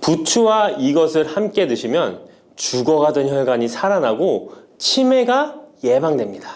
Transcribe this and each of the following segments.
부추와 이것을 함께 드시면 죽어가던 혈관이 살아나고 치매가 예방됩니다.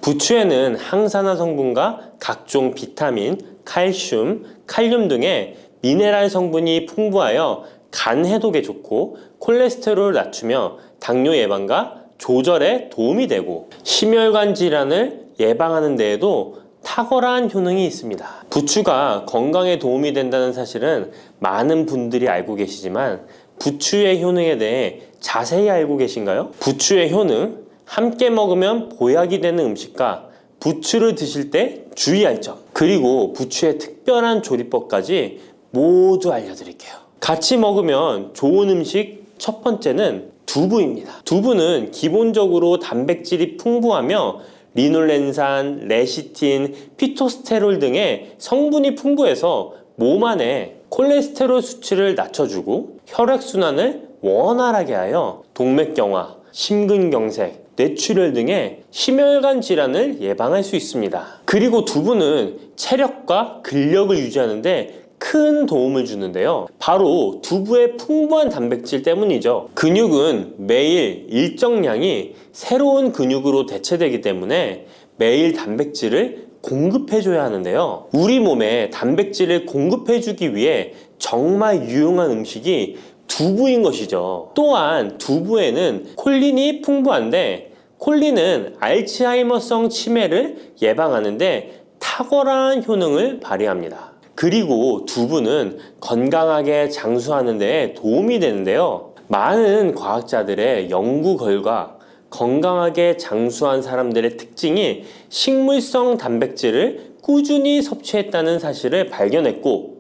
부추에는 항산화 성분과 각종 비타민, 칼슘, 칼륨 등의 미네랄 성분이 풍부하여 간 해독에 좋고 콜레스테롤을 낮추며 당뇨 예방과 조절에 도움이 되고 심혈관 질환을 예방하는 데에도 탁월한 효능이 있습니다. 부추가 건강에 도움이 된다는 사실은 많은 분들이 알고 계시지만 부추의 효능에 대해 자세히 알고 계신가요? 부추의 효능, 함께 먹으면 보약이 되는 음식과 부추를 드실 때 주의할 점, 그리고 부추의 특별한 조리법까지 모두 알려드릴게요. 같이 먹으면 좋은 음식 첫 번째는 두부입니다. 두부는 기본적으로 단백질이 풍부하며 리놀렌산, 레시틴, 피토스테롤 등의 성분이 풍부해서 몸 안에 콜레스테롤 수치를 낮춰주고 혈액순환을 원활하게 하여 동맥경화, 심근경색, 뇌출혈 등의 심혈관 질환을 예방할 수 있습니다. 그리고 두부는 체력과 근력을 유지하는 데 큰 도움을 주는데요. 바로 두부의 풍부한 단백질 때문이죠. 근육은 매일 일정량이 새로운 근육으로 대체되기 때문에 매일 단백질을 공급해줘야 하는데요. 우리 몸에 단백질을 공급해주기 위해 정말 유용한 음식이 두부인 것이죠. 또한 두부에는 콜린이 풍부한데 콜린은 알츠하이머성 치매를 예방하는데 탁월한 효능을 발휘합니다. 그리고 두부는 건강하게 장수하는 데 도움이 되는데요. 많은 과학자들의 연구 결과 건강하게 장수한 사람들의 특징이 식물성 단백질을 꾸준히 섭취했다는 사실을 발견했고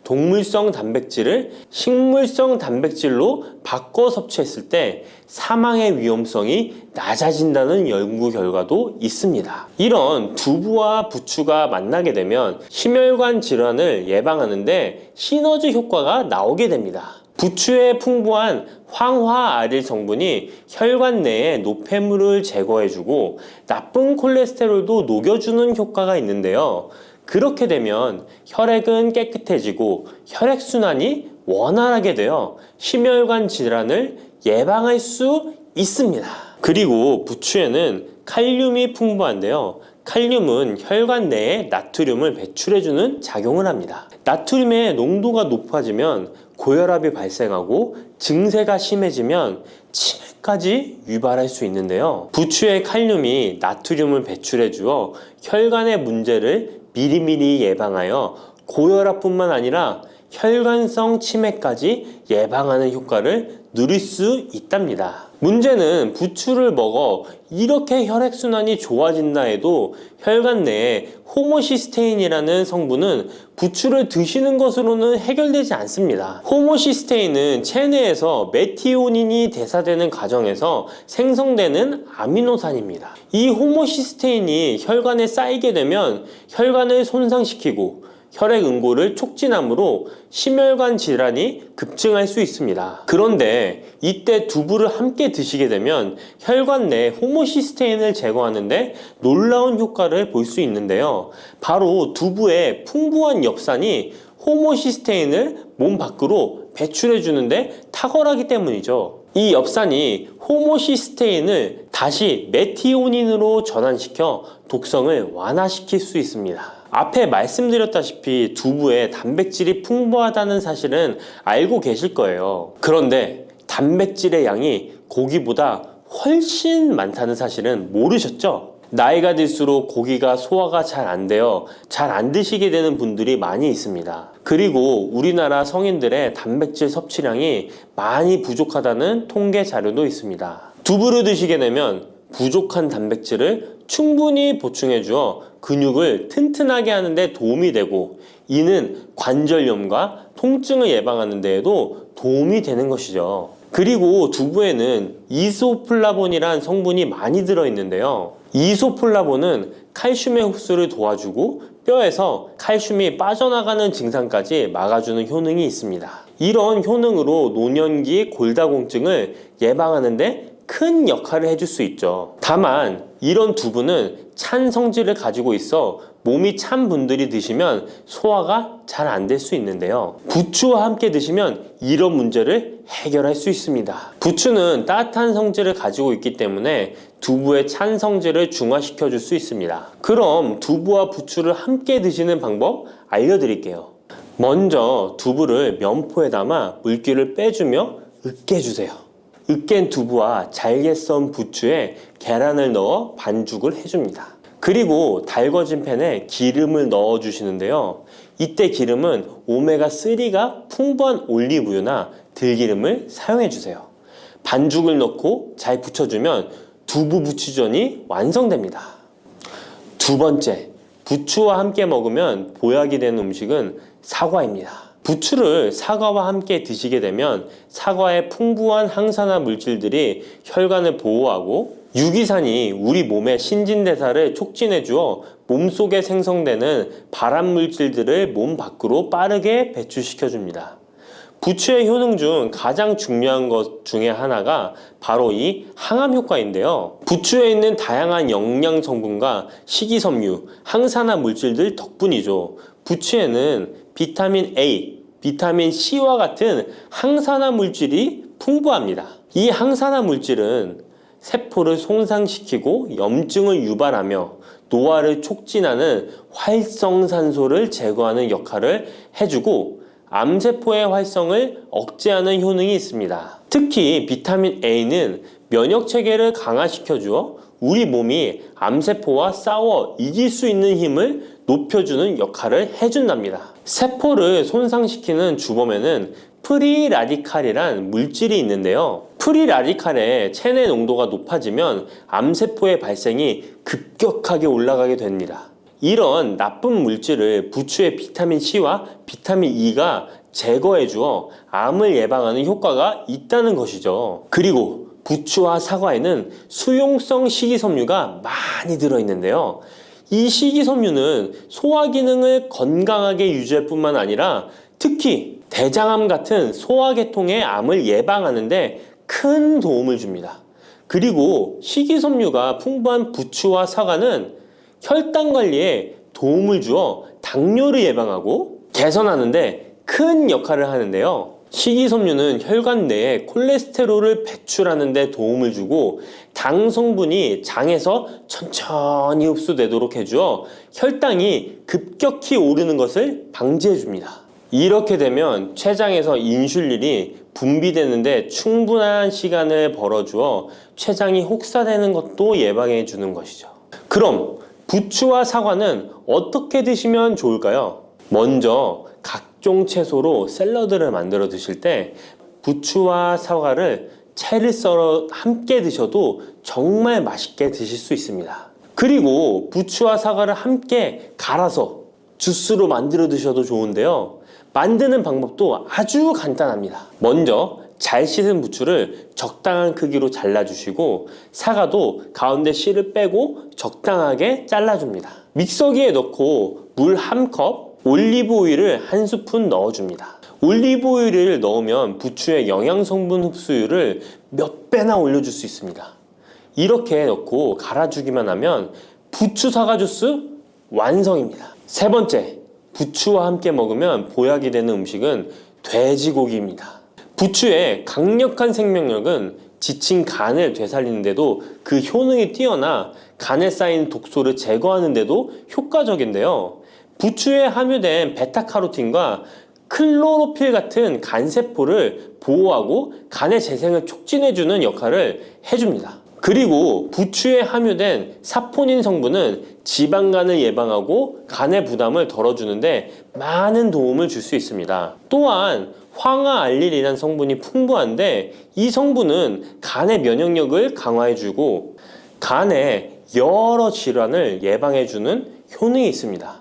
동물성 단백질을 식물성 단백질로 바꿔 섭취했을 때 사망의 위험성이 낮아진다는 연구 결과도 있습니다. 이런 두부와 부추가 만나게 되면 심혈관 질환을 예방하는데 시너지 효과가 나오게 됩니다. 부추에 풍부한 황화아릴 성분이 혈관 내의 노폐물을 제거해주고 나쁜 콜레스테롤도 녹여주는 효과가 있는데요. 그렇게 되면 혈액은 깨끗해지고 혈액순환이 원활하게 되어 심혈관 질환을 예방할 수 있습니다. 그리고 부추에는 칼륨이 풍부한데요. 칼륨은 혈관 내에 나트륨을 배출해주는 작용을 합니다. 나트륨의 농도가 높아지면 고혈압이 발생하고 증세가 심해지면 치매까지 유발할 수 있는데요. 부추의 칼륨이 나트륨을 배출해주어 혈관의 문제를 미리미리 예방하여 고혈압뿐만 아니라 혈관성 치매까지 예방하는 효과를 누릴 수 있답니다. 문제는 부추를 먹어 이렇게 혈액순환이 좋아진다 해도 혈관 내에 호모시스테인이라는 성분은 부추를 드시는 것으로는 해결되지 않습니다. 호모시스테인은 체내에서 메티오닌이 대사되는 과정에서 생성되는 아미노산입니다. 이 호모시스테인이 혈관에 쌓이게 되면 혈관을 손상시키고 혈액 응고를 촉진하므로 심혈관 질환이 급증할 수 있습니다. 그런데 이때 두부를 함께 드시게 되면 혈관 내 호모시스테인을 제거하는데 놀라운 효과를 볼 수 있는데요. 바로 두부의 풍부한 엽산이 호모시스테인을 몸 밖으로 배출해 주는데 탁월하기 때문이죠. 이 엽산이 호모시스테인을 다시 메티오닌으로 전환시켜 독성을 완화시킬 수 있습니다. 앞에 말씀드렸다시피 두부에 단백질이 풍부하다는 사실은 알고 계실 거예요. 그런데 단백질의 양이 고기보다 훨씬 많다는 사실은 모르셨죠? 나이가 들수록 고기가 소화가 잘 안 되어 잘 안 드시게 되는 분들이 많이 있습니다. 그리고 우리나라 성인들의 단백질 섭취량이 많이 부족하다는 통계 자료도 있습니다. 두부를 드시게 되면 부족한 단백질을 충분히 보충해 주어 근육을 튼튼하게 하는 데 도움이 되고 이는 관절염과 통증을 예방하는 데에도 도움이 되는 것이죠. 그리고 두부에는 이소플라본이란 성분이 많이 들어있는데요. 이소플라본은 칼슘의 흡수를 도와주고 뼈에서 칼슘이 빠져나가는 증상까지 막아주는 효능이 있습니다. 이런 효능으로 노년기 골다공증을 예방하는 데 큰 역할을 해줄 수 있죠. 다만 이런 두부는 찬 성질을 가지고 있어 몸이 찬 분들이 드시면 소화가 잘 안 될 수 있는데요. 부추와 함께 드시면 이런 문제를 해결할 수 있습니다. 부추는 따뜻한 성질을 가지고 있기 때문에 두부의 찬 성질을 중화시켜 줄 수 있습니다. 그럼 두부와 부추를 함께 드시는 방법 알려드릴게요. 먼저 두부를 면포에 담아 물기를 빼주며 으깨주세요. 으깬 두부와 잘게 썬 부추에 계란을 넣어 반죽을 해줍니다. 그리고 달궈진 팬에 기름을 넣어 주시는데요. 이때 기름은 오메가3가 풍부한 올리브유나 들기름을 사용해 주세요. 반죽을 넣고 잘 붙여주면 두부 부추전이 완성됩니다. 두 번째, 부추와 함께 먹으면 보약이 되는 음식은 사과입니다. 부추를 사과와 함께 드시게 되면 사과의 풍부한 항산화 물질들이 혈관을 보호하고 유기산이 우리 몸의 신진대사를 촉진해 주어 몸속에 생성되는 발암 물질들을 몸 밖으로 빠르게 배출시켜 줍니다. 부추의 효능 중 가장 중요한 것 중에 하나가 바로 이 항암 효과인데요. 부추에 있는 다양한 영양 성분과 식이섬유, 항산화 물질들 덕분이죠. 부추에는 비타민 A, 비타민 C와 같은 항산화 물질이 풍부합니다. 이 항산화 물질은 세포를 손상시키고 염증을 유발하며 노화를 촉진하는 활성산소를 제거하는 역할을 해주고 암세포의 활성을 억제하는 효능이 있습니다. 특히 비타민 A는 면역체계를 강화시켜주어 우리 몸이 암세포와 싸워 이길 수 있는 힘을 높여주는 역할을 해준답니다. 세포를 손상시키는 주범에는 프리라디칼이란 물질이 있는데요. 프리라디칼의 체내 농도가 높아지면 암세포의 발생이 급격하게 올라가게 됩니다. 이런 나쁜 물질을 부추의 비타민 C와 비타민 E가 제거해 주어 암을 예방하는 효과가 있다는 것이죠. 그리고 부추와 사과에는 수용성 식이섬유가 많이 들어있는데요. 이 식이섬유는 소화 기능을 건강하게 유지할 뿐만 아니라 특히 대장암 같은 소화계통의 암을 예방하는 데 큰 도움을 줍니다. 그리고 식이섬유가 풍부한 부추와 사과는 혈당 관리에 도움을 주어 당뇨를 예방하고 개선하는데 큰 역할을 하는데요. 식이섬유는 혈관 내에 콜레스테롤을 배출하는 데 도움을 주고 당 성분이 장에서 천천히 흡수되도록 해주어 혈당이 급격히 오르는 것을 방지해 줍니다. 이렇게 되면 췌장에서 인슐린이 분비되는데 충분한 시간을 벌어주어 췌장이 혹사되는 것도 예방해 주는 것이죠. 그럼 부추와 사과는 어떻게 드시면 좋을까요? 먼저 각종 채소로 샐러드를 만들어 드실 때 부추와 사과를 채를 썰어 함께 드셔도 정말 맛있게 드실 수 있습니다. 그리고 부추와 사과를 함께 갈아서 주스로 만들어 드셔도 좋은데요. 만드는 방법도 아주 간단합니다. 먼저 잘 씻은 부추를 적당한 크기로 잘라주시고 사과도 가운데 씨를 빼고 적당하게 잘라줍니다. 믹서기에 넣고 물 1컵, 올리브 오일을 1스푼 넣어줍니다. 올리브 오일을 넣으면 부추의 영양 성분 흡수율을 몇 배나 올려줄 수 있습니다. 이렇게 넣고 갈아주기만 하면 부추 사과 주스 완성입니다. 세 번째, 부추와 함께 먹으면 보약이 되는 음식은 돼지고기입니다. 부추의 강력한 생명력은 지친 간을 되살리는데도 그 효능이 뛰어나 간에 쌓인 독소를 제거하는데도 효과적인데요. 부추에 함유된 베타카로틴과 클로로필 같은 간세포를 보호하고 간의 재생을 촉진해주는 역할을 해줍니다. 그리고 부추에 함유된 사포닌 성분은 지방간을 예방하고 간의 부담을 덜어주는데 많은 도움을 줄 수 있습니다. 또한 황화알릴이라는 성분이 풍부한데 이 성분은 간의 면역력을 강화해주고 간의 여러 질환을 예방해주는 효능이 있습니다.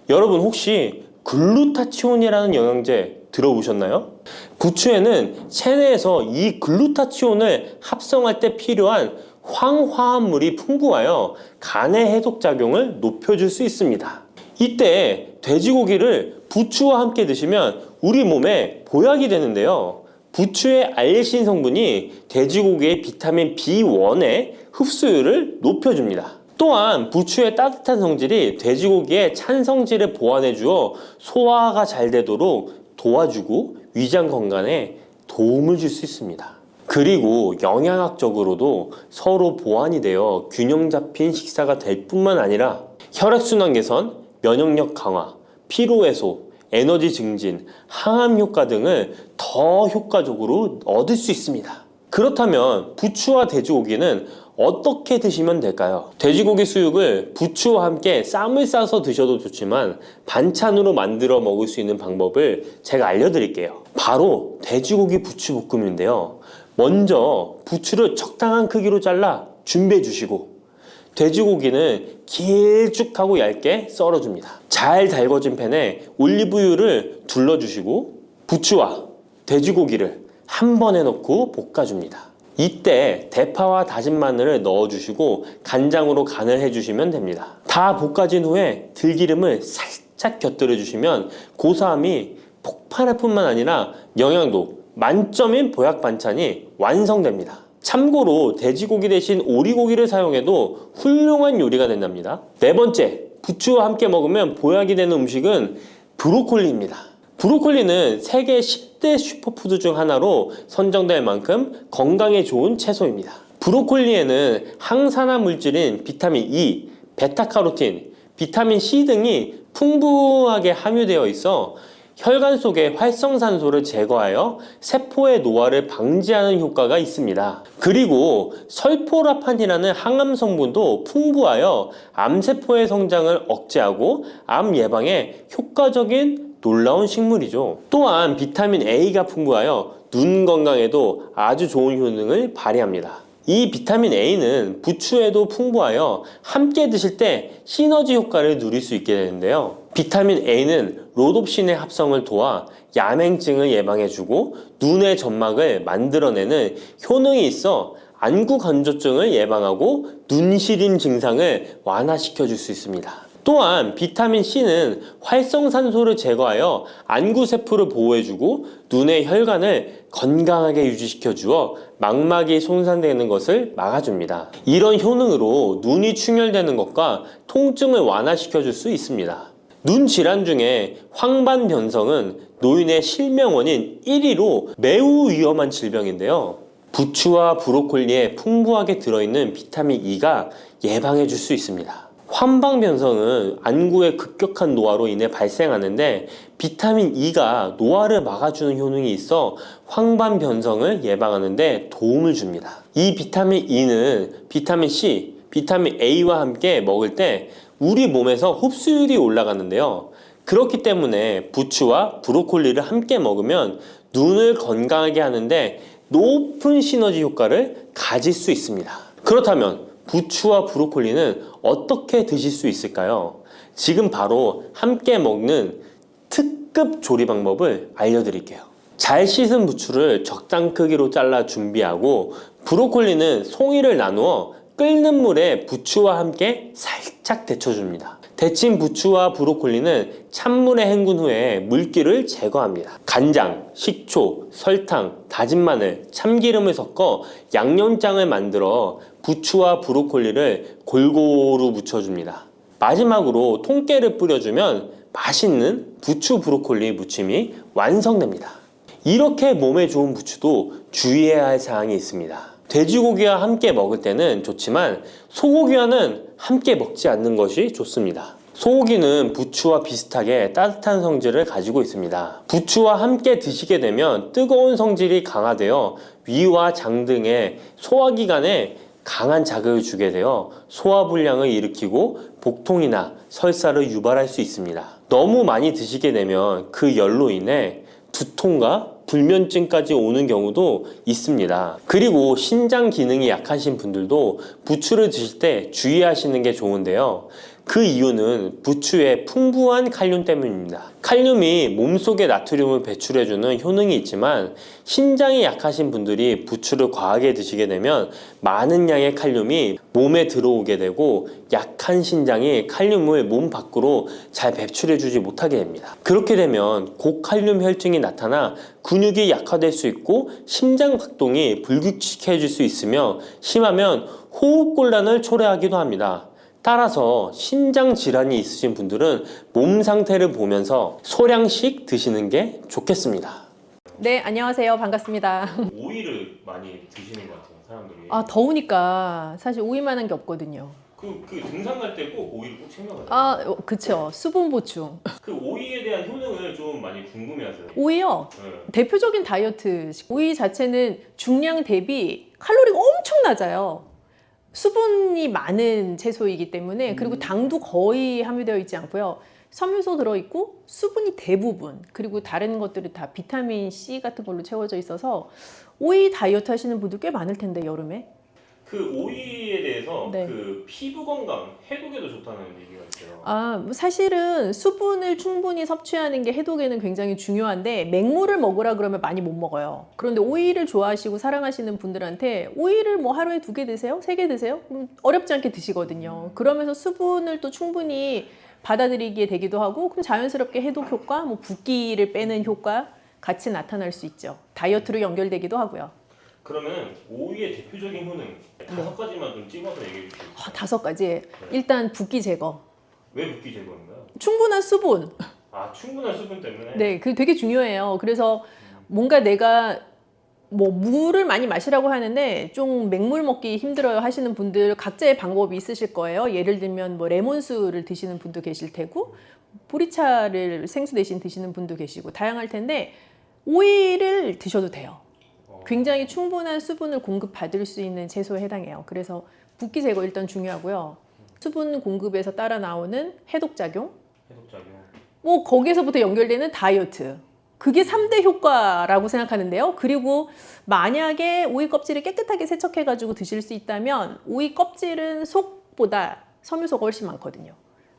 여러분 혹시 글루타치온이라는 영양제 들어보셨나요? 부추에는 체내에서 이 글루타치온을 합성할 때 필요한 황화합물이 풍부하여 간의 해독작용을 높여줄 수 있습니다. 이때 돼지고기를 부추와 함께 드시면 우리 몸에 보약이 되는데요. 부추의 알레신 성분이 돼지고기의 비타민 B1의 흡수율을 높여줍니다. 또한 부추의 따뜻한 성질이 돼지고기의 찬 성질을 보완해 주어 소화가 잘 되도록 도와주고 위장 건강에 도움을 줄 수 있습니다. 그리고 영양학적으로도 서로 보완이 되어 균형 잡힌 식사가 될 뿐만 아니라 혈액순환 개선, 면역력 강화, 피로 해소, 에너지 증진, 항암 효과 등을 더 효과적으로 얻을 수 있습니다. 그렇다면 부추와 돼지고기는 어떻게 드시면 될까요? 돼지고기 수육을 부추와 함께 쌈을 싸서 드셔도 좋지만 반찬으로 만들어 먹을 수 있는 방법을 제가 알려드릴게요. 바로 돼지고기 부추볶음인데요. 먼저 부추를 적당한 크기로 잘라 준비해 주시고 돼지고기는 길쭉하고 얇게 썰어줍니다. 잘 달궈진 팬에 올리브유를 둘러주시고 부추와 돼지고기를 한 번에 넣고 볶아줍니다. 이때 대파와 다진 마늘을 넣어주시고 간장으로 간을 해주시면 됩니다. 다 볶아진 후에 들기름을 살짝 곁들여 주시면 고소함이 폭발할 뿐만 아니라 영양도 만점인 보약 반찬이 완성됩니다. 참고로 돼지고기 대신 오리고기를 사용해도 훌륭한 요리가 된답니다. 네 번째, 부추와 함께 먹으면 보약이 되는 음식은 브로콜리입니다. 브로콜리는 세계 10대 슈퍼푸드 중 하나로 선정될 만큼 건강에 좋은 채소입니다. 브로콜리에는 항산화 물질인 비타민 E, 베타카로틴, 비타민 C 등이 풍부하게 함유되어 있어 혈관 속의 활성산소를 제거하여 세포의 노화를 방지하는 효과가 있습니다. 그리고 설포라판이라는 항암 성분도 풍부하여 암세포의 성장을 억제하고 암 예방에 효과적인 놀라운 식물이죠. 또한 비타민 A가 풍부하여 눈 건강에도 아주 좋은 효능을 발휘합니다. 이 비타민 A는 부추에도 풍부하여 함께 드실 때 시너지 효과를 누릴 수 있게 되는데요. 비타민 A는 로놉신의 합성을 도와 야맹증을 예방해주고 눈의 점막을 만들어내는 효능이 있어 안구 건조증을 예방하고 눈시림 증상을 완화시켜 줄 수 있습니다. 또한 비타민 C는 활성산소를 제거하여 안구세포를 보호해주고 눈의 혈관을 건강하게 유지시켜 주어 망막이 손상되는 것을 막아줍니다. 이런 효능으로 눈이 충혈되는 것과 통증을 완화시켜 줄 수 있습니다. 눈 질환 중에 황반변성은 노인의 실명 원인 1위로 매우 위험한 질병인데요. 부추와 브로콜리에 풍부하게 들어있는 비타민 E가 예방해 줄 수 있습니다. 황반변성은 안구의 급격한 노화로 인해 발생하는데 비타민 E가 노화를 막아주는 효능이 있어 황반변성을 예방하는 데 도움을 줍니다. 이 비타민 E는 비타민 C, 비타민 A와 함께 먹을 때 우리 몸에서 흡수율이 올라가는데요. 그렇기 때문에 부추와 브로콜리를 함께 먹으면 눈을 건강하게 하는데 높은 시너지 효과를 가질 수 있습니다. 그렇다면 부추와 브로콜리는 어떻게 드실 수 있을까요? 지금 바로 함께 먹는 특급 조리 방법을 알려드릴게요. 잘 씻은 부추를 적당 크기로 잘라 준비하고 브로콜리는 송이를 나누어 끓는 물에 부추와 함께 살짝 데쳐줍니다. 데친 부추와 브로콜리는 찬물에 헹군 후에 물기를 제거합니다. 간장, 식초, 설탕, 다진 마늘, 참기름을 섞어 양념장을 만들어 부추와 브로콜리를 골고루 묻혀줍니다. 마지막으로 통깨를 뿌려주면 맛있는 부추 브로콜리 무침이 완성됩니다. 이렇게 몸에 좋은 부추도 주의해야 할 사항이 있습니다. 돼지고기와 함께 먹을 때는 좋지만 소고기와는 함께 먹지 않는 것이 좋습니다. 소고기는 부추와 비슷하게 따뜻한 성질을 가지고 있습니다. 부추와 함께 드시게 되면 뜨거운 성질이 강화되어 위와 장 등의 소화기관에 강한 자극을 주게 되어 소화불량을 일으키고 복통이나 설사를 유발할 수 있습니다. 너무 많이 드시게 되면 그 열로 인해 두통과 불면증까지 오는 경우도 있습니다. 그리고 신장 기능이 약하신 분들도 부추를 드실 때 주의하시는 게 좋은데요. 그 이유는 부추의 풍부한 칼륨 때문입니다. 칼륨이 몸속에 나트륨을 배출해주는 효능이 있지만 신장이 약하신 분들이 부추를 과하게 드시게 되면 많은 양의 칼륨이 몸에 들어오게 되고 약한 신장이 칼륨을 몸 밖으로 잘 배출해주지 못하게 됩니다. 그렇게 되면 고칼륨 혈증이 나타나 근육이 약화될 수 있고 심장 박동이 불규칙해질 수 있으며 심하면 호흡곤란을 초래하기도 합니다. 따라서 신장 질환이 있으신 분들은 몸 상태를 보면서 소량씩 드시는 게 좋겠습니다. 네, 안녕하세요. 반갑습니다. 오이를 많이 드시는 것 같아요, 사람들이. 더우니까 사실 오이만한 게 없거든요. 그 등산 갈 때 꼭 오이를 꼭 챙겨가요. 그쵸. 수분 보충. 그 오이에 대한 효능을 좀 많이 궁금해하세요. 오이요. 네. 대표적인 다이어트. 오이 자체는 중량 대비 칼로리가 엄청 낮아요. 수분이 많은 채소이기 때문에, 그리고 당도 거의 함유되어 있지 않고요. 섬유소 들어있고 수분이 대부분, 그리고 다른 것들이 다 비타민 C 같은 걸로 채워져 있어서 오이 다이어트 하시는 분들 꽤 많을 텐데, 여름에. 그 오이에 대해서 네. 그 피부 건강, 해독에도 좋다는 얘기가 있어요. 사실은 수분을 충분히 섭취하는 게 해독에는 굉장히 중요한데, 맹물을 먹으라 그러면 많이 못 먹어요. 그런데 오이를 좋아하시고 사랑하시는 분들한테 오이를 뭐 하루에 2개 드세요? 3개 드세요? 어렵지 않게 드시거든요. 그러면서 수분을 또 충분히 받아들이게 되기도 하고, 그럼 자연스럽게 해독 효과, 뭐 붓기를 빼는 효과 같이 나타날 수 있죠. 다이어트로 연결되기도 하고요. 그러면 오이의 대표적인 효능 5가지만 좀 찍어서 얘기해 주세요. 5가지. 일단 붓기 제거. 왜 붓기 제거인가요? 충분한 수분. 충분한 수분 때문에? 네, 그게 되게 중요해요. 그래서 뭔가 내가 뭐 물을 많이 마시라고 하는데 좀 맹물 먹기 힘들어요 하시는 분들 각자의 방법이 있으실 거예요. 예를 들면 뭐 레몬수를 드시는 분도 계실 테고, 보리차를 생수 대신 드시는 분도 계시고 다양할 텐데, 오이를 드셔도 돼요. 굉장히 충분한 수분을 공급받을 수 있는 채소에 해당해요. 그래서 붓기 제거 일단 중요하고요. 수분 공급에서 따라 나오는 해독작용, 뭐 거기에서부터 연결되는 다이어트, 그게 3대 효과라고 생각하는데요. 그리고 만약에 오이 껍질을 깨끗하게 세척해가지고 드실 수 있다면, 오이 껍질은 속보다 섬유소가 훨씬 많거든요.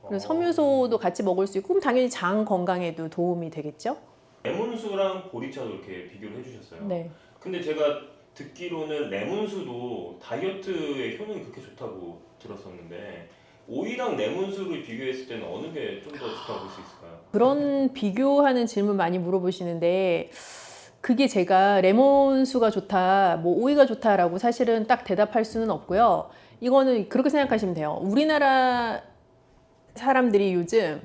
그래서 섬유소도 같이 먹을 수 있고, 그럼 당연히 장 건강에도 도움이 되겠죠. 레몬수랑 보리차도 이렇게 비교를 해주셨어요. 네. 근데 제가 듣기로는 레몬수도 다이어트에 효능이 그렇게 좋다고 들었었는데, 오이랑 레몬수를 비교했을 때는 어느 게 좀 더 좋다고 볼 수 있을까요? 그런 비교하는 질문 많이 물어보시는데, 그게 제가 레몬수가 좋다, 뭐 오이가 좋다라고 사실은 딱 대답할 수는 없고요. 이거는 그렇게 생각하시면 돼요. 우리나라 사람들이 요즘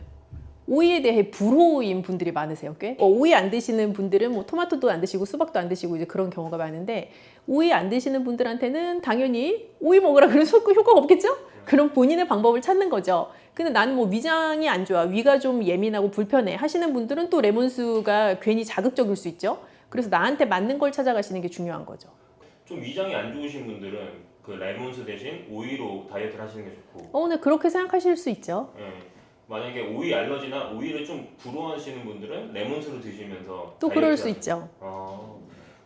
오이에 대해 불호인 분들이 많으세요, 꽤. 오이 안 드시는 분들은 뭐 토마토도 안 드시고 수박도 안 드시고 이제 그런 경우가 많은데, 오이 안 드시는 분들한테는 당연히 오이 먹으라 그러면 효과가 없겠죠? 그럼 본인의 방법을 찾는 거죠. 근데 나는 뭐 위장이 안 좋아, 위가 좀 예민하고 불편해 하시는 분들은 또 레몬수가 괜히 자극적일 수 있죠. 그래서 나한테 맞는 걸 찾아가시는 게 중요한 거죠. 좀 위장이 안 좋으신 분들은 그 레몬수 대신 오이로 다이어트를 하시는 게 좋고. 네, 그렇게 생각하실 수 있죠. 네. 만약에 오이 알러지나 오이를 좀 불호하시는 분들은 레몬수를 드시면서 또 그럴 수 있죠.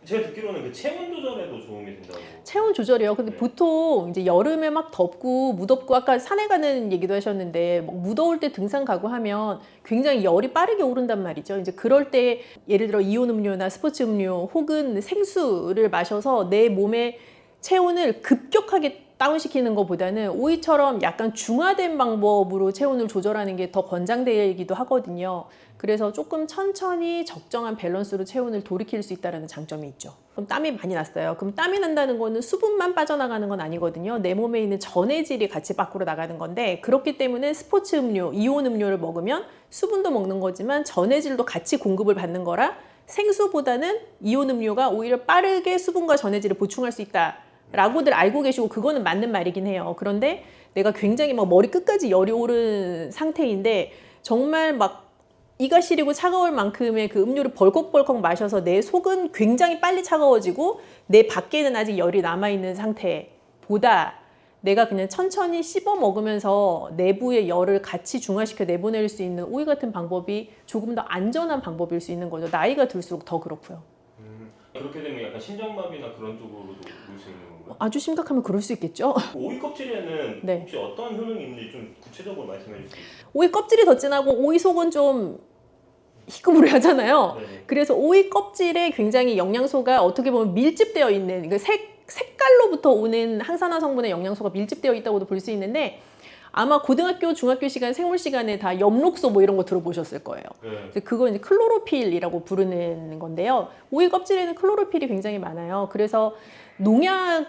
제가 듣기로는 그 체온 조절에도 도움이 된다고. 체온 조절이요. 근데 네. 보통 이제 여름에 막 덥고 무덥고, 아까 산에 가는 얘기도 하셨는데, 막 무더울 때 등산 가고 하면 굉장히 열이 빠르게 오른단 말이죠. 이제 그럴 때 예를 들어 이온 음료나 스포츠 음료 혹은 생수를 마셔서 내 몸의 체온을 급격하게 다운시키는 것보다는 오이처럼 약간 중화된 방법으로 체온을 조절하는 게 더 권장되기도 하거든요. 그래서 조금 천천히 적정한 밸런스로 체온을 돌이킬 수 있다는 장점이 있죠. 그럼 땀이 많이 났어요. 그럼 땀이 난다는 거는 수분만 빠져나가는 건 아니거든요. 내 몸에 있는 전해질이 같이 밖으로 나가는 건데, 그렇기 때문에 스포츠 음료, 이온 음료를 먹으면 수분도 먹는 거지만 전해질도 같이 공급을 받는 거라, 생수보다는 이온 음료가 오히려 빠르게 수분과 전해질을 보충할 수 있다 라고들 알고 계시고, 그거는 맞는 말이긴 해요. 그런데 내가 굉장히 막 머리 끝까지 열이 오른 상태인데, 정말 막 이가 시리고 차가울 만큼의 그 음료를 벌컥벌컥 마셔서 내 속은 굉장히 빨리 차가워지고 내 밖에는 아직 열이 남아있는 상태보다, 내가 그냥 천천히 씹어 먹으면서 내부의 열을 같이 중화시켜 내보낼 수 있는 오이 같은 방법이 조금 더 안전한 방법일 수 있는 거죠. 나이가 들수록 더 그렇고요. 그렇게 되면 약간 신장마비나 그런 쪽으로도 올 수 있는 건가요? 아주 심각하면 그럴 수 있겠죠. 오이 껍질에는 네. 혹시 어떤 효능이 있는지 좀 구체적으로 말씀해 주실 수 있어요? 오이 껍질이 더 진하고 오이 속은 좀 희끄무레하잖아요. 네. 그래서 오이 껍질에 굉장히 영양소가 어떻게 보면 밀집되어 있는, 그 색깔로부터 오는 항산화 성분의 영양소가 밀집되어 있다고도 볼 수 있는데, 아마 고등학교, 중학교 시간, 생물 시간에 다 엽록소 뭐 이런 거 들어보셨을 거예요. 네. 그거 이제 클로로필이라고 부르는 건데요. 오이 껍질에는 클로로필이 굉장히 많아요. 그래서 농약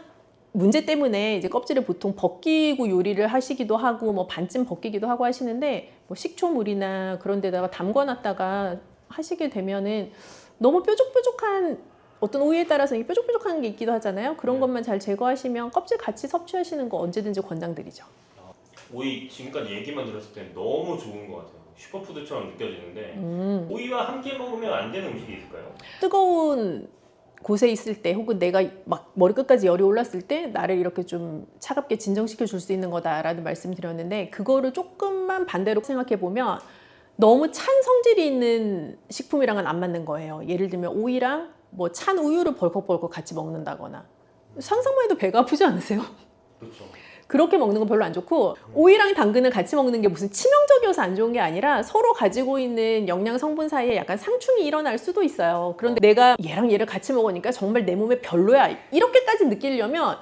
문제 때문에 이제 껍질을 보통 벗기고 요리를 하시기도 하고 뭐 반쯤 벗기기도 하고 하시는데 뭐 식초물이나 그런 데다가 담궈놨다가 하시게 되면은 너무 뾰족뾰족한 어떤 오이에 따라서 이 뾰족뾰족한 게 있기도 하잖아요. 그런 것만 잘 제거하시면 껍질 같이 섭취하시는 거 언제든지 권장드리죠. 오이 지금까지 얘기만 들었을 때 너무 좋은 것 같아요. 슈퍼푸드처럼 느껴지는데 오이와 함께 먹으면 안 되는 음식이 있을까요? 뜨거운 곳에 있을 때 혹은 내가 막 머리끝까지 열이 올랐을 때 나를 이렇게 좀 차갑게 진정시켜 줄 수 있는 거다라는 말씀드렸는데 그거를 조금만 반대로 생각해 보면 너무 찬 성질이 있는 식품이랑은 안 맞는 거예요. 예를 들면 오이랑 뭐 찬 우유를 벌컥벌컥 같이 먹는다거나 상상만 해도 배가 아프지 않으세요? 그렇죠. 그렇게 먹는 건 별로 안 좋고 오이랑 당근을 같이 먹는 게 무슨 치명적이어서 안 좋은 게 아니라 서로 가지고 있는 영양 성분 사이에 약간 상충이 일어날 수도 있어요. 그런데 내가 얘랑 얘를 같이 먹으니까 정말 내 몸에 별로야 이렇게까지 느끼려면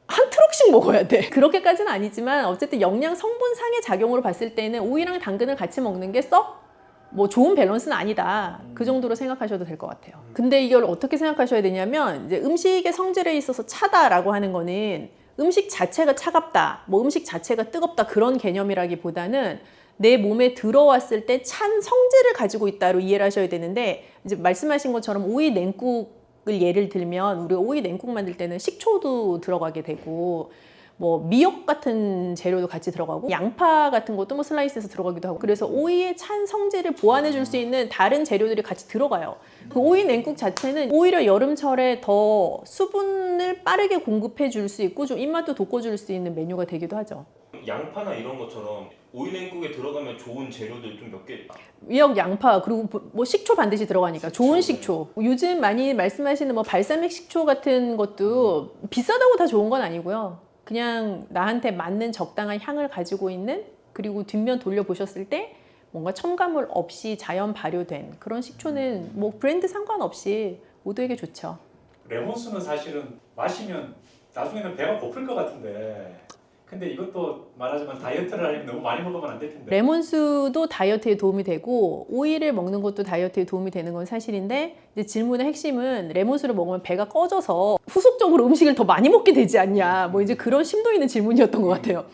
한 트럭씩 먹어야 돼. 그렇게까지는 아니지만 어쨌든 영양 성분상의 작용으로 봤을 때는 오이랑 당근을 같이 먹는 게 썩 뭐 좋은 밸런스는 아니다. 그 정도로 생각하셔도 될 것 같아요. 근데 이걸 어떻게 생각하셔야 되냐면 이제 음식의 성질에 있어서 차다라고 하는 거는 음식 자체가 차갑다, 뭐 음식 자체가 뜨겁다 그런 개념이라기보다는 내 몸에 들어왔을 때 찬 성질을 가지고 있다로 이해를 하셔야 되는데 이제 말씀하신 것처럼 오이 냉국을 예를 들면 우리가 오이 냉국 만들 때는 식초도 들어가게 되고 뭐 미역 같은 재료도 같이 들어가고 양파 같은 것도 뭐 슬라이스해서 들어가기도 하고 그래서 오이의 찬 성질을 보완해 줄 수 있는 다른 재료들이 같이 들어가요. 그 오이 냉국 자체는 오히려 여름철에 더 수분을 빠르게 공급해 줄 수 있고 좀 입맛도 돋궈줄 수 있는 메뉴가 되기도 하죠. 양파나 이런 것처럼 오이 냉국에 들어가면 좋은 재료들 좀 몇 개. 미역, 양파 그리고 뭐 식초 반드시 들어가니까 좋은 식초. 요즘 많이 말씀하시는 뭐 발사믹 식초 같은 것도 비싸다고 다 좋은 건 아니고요. 그냥 나한테 맞는 적당한 향을 가지고 있는 그리고 뒷면 돌려보셨을 때 뭔가 첨가물 없이 자연 발효된 그런 식초는 뭐 브랜드 상관없이 모두에게 좋죠. 레몬수는 사실은 마시면 나중에는 배가 고플 것 같은데 근데 이것도 말하자면 다이어트를 하려면 너무 많이 먹으면 안 될 텐데 레몬수도 다이어트에 도움이 되고 오이를 먹는 것도 다이어트에 도움이 되는 건 사실인데 이제 질문의 핵심은 레몬수를 먹으면 배가 꺼져서 후속적으로 음식을 더 많이 먹게 되지 않냐 뭐 이제 그런 심도 있는 질문이었던 것 같아요.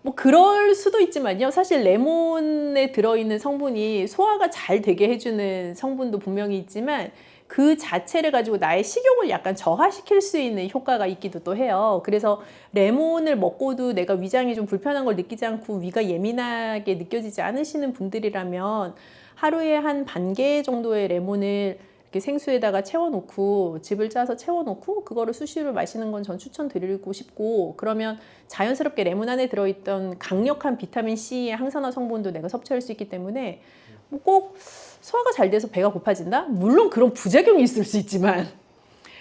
뭐 그럴 수도 있지만요. 사실 레몬에 들어있는 성분이 소화가 잘 되게 해주는 성분도 분명히 있지만 그 자체를 가지고 나의 식욕을 약간 저하시킬 수 있는 효과가 있기도 또 해요. 그래서 레몬을 먹고도 내가 위장이 좀 불편한 걸 느끼지 않고 위가 예민하게 느껴지지 않으시는 분들이라면 하루에 한 반 개 정도의 레몬을 이렇게 생수에다가 채워놓고 즙을 짜서 채워놓고 그거를 수시로 마시는 건 전 추천드리고 싶고 그러면 자연스럽게 레몬 안에 들어있던 강력한 비타민 C의 항산화 성분도 내가 섭취할 수 있기 때문에 뭐 꼭 소화가 잘 돼서 배가 고파진다? 물론 그런 부작용이 있을 수 있지만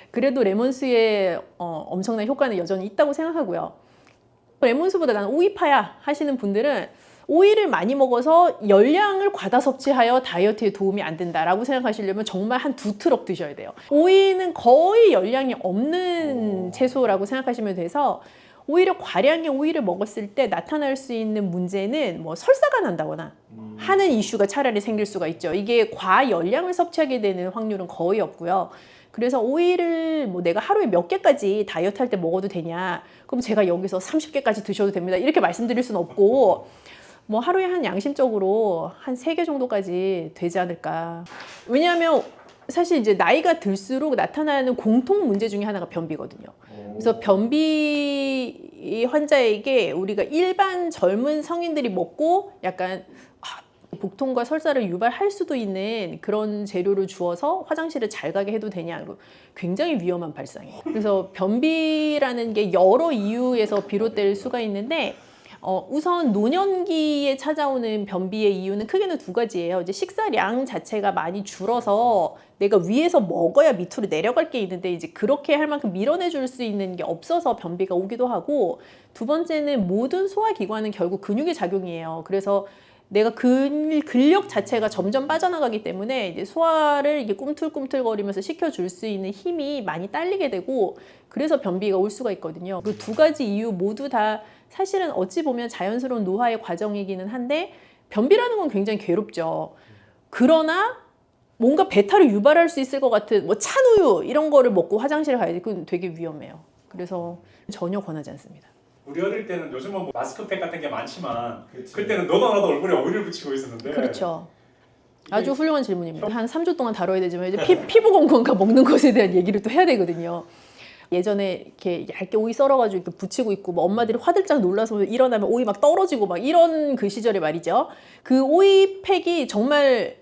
그래도 레몬수의 엄청난 효과는 여전히 있다고 생각하고요. 레몬수보다 나는 오이파야 하시는 분들은 오이를 많이 먹어서 열량을 과다 섭취하여 다이어트에 도움이 안 된다라고 생각하시려면 정말 한 2트럭 드셔야 돼요. 오이는 거의 열량이 없는 채소라고 생각하시면 돼서 오히려 과량의 오이를 먹었을 때 나타날 수 있는 문제는 뭐 설사가 난다거나 하는 이슈가 차라리 생길 수가 있죠. 이게 과열량을 섭취하게 되는 확률은 거의 없고요. 그래서 오이를 뭐 내가 하루에 몇 개까지 다이어트 할 때 먹어도 되냐 그럼 제가 여기서 30개까지 드셔도 됩니다 이렇게 말씀드릴 수는 없고 뭐 하루에 한 양심적으로 한 3개 정도까지 되지 않을까. 왜냐하면 사실 이제 나이가 들수록 나타나는 공통 문제 중에 하나가 변비거든요. 그래서 변비 환자에게 우리가 일반 젊은 성인들이 먹고 약간 복통과 설사를 유발할 수도 있는 그런 재료를 주어서 화장실을 잘 가게 해도 되냐 굉장히 위험한 발상이에요. 그래서 변비라는 게 여러 이유에서 비롯될 수가 있는데 우선 노년기에 찾아오는 변비의 이유는 크게는 2가지예요. 이제 식사량 자체가 많이 줄어서 내가 위에서 먹어야 밑으로 내려갈 게 있는데 이제 그렇게 할 만큼 밀어내줄 수 있는 게 없어서 변비가 오기도 하고 2번째는 모든 소화기관은 결국 근육의 작용이에요. 그래서 내가 근력 자체가 점점 빠져나가기 때문에 이제 소화를 이게 꿈틀꿈틀거리면서 시켜줄 수 있는 힘이 많이 딸리게 되고 그래서 변비가 올 수가 있거든요. 그 2가지 이유 모두 다 사실은 어찌 보면 자연스러운 노화의 과정이기는 한데 변비라는 건 굉장히 괴롭죠. 그러나 뭔가 배탈을 유발할 수 있을 것 같은 뭐 찬 우유 이런 거를 먹고 화장실에 가야지 그건 되게 위험해요. 그래서 전혀 권하지 않습니다. 우리 어릴 때는 요즘은 뭐 마스크팩 같은 게 많지만 그치. 그때는 너도 나도 얼굴에 오일을 붙이고 있었는데 그렇죠. 아주 훌륭한 질문입니다. 한 3주 동안 다뤄야 되지만 이제 피부 건강과 먹는 것에 대한 얘기를 또 해야 되거든요. 예전에 이렇게 얇게 오이 썰어가지고 이렇게 붙이고 있고 뭐 엄마들이 화들짝 놀라서 일어나면 오이 막 떨어지고 막 이런 그 시절에 말이죠. 그 오이 팩이 정말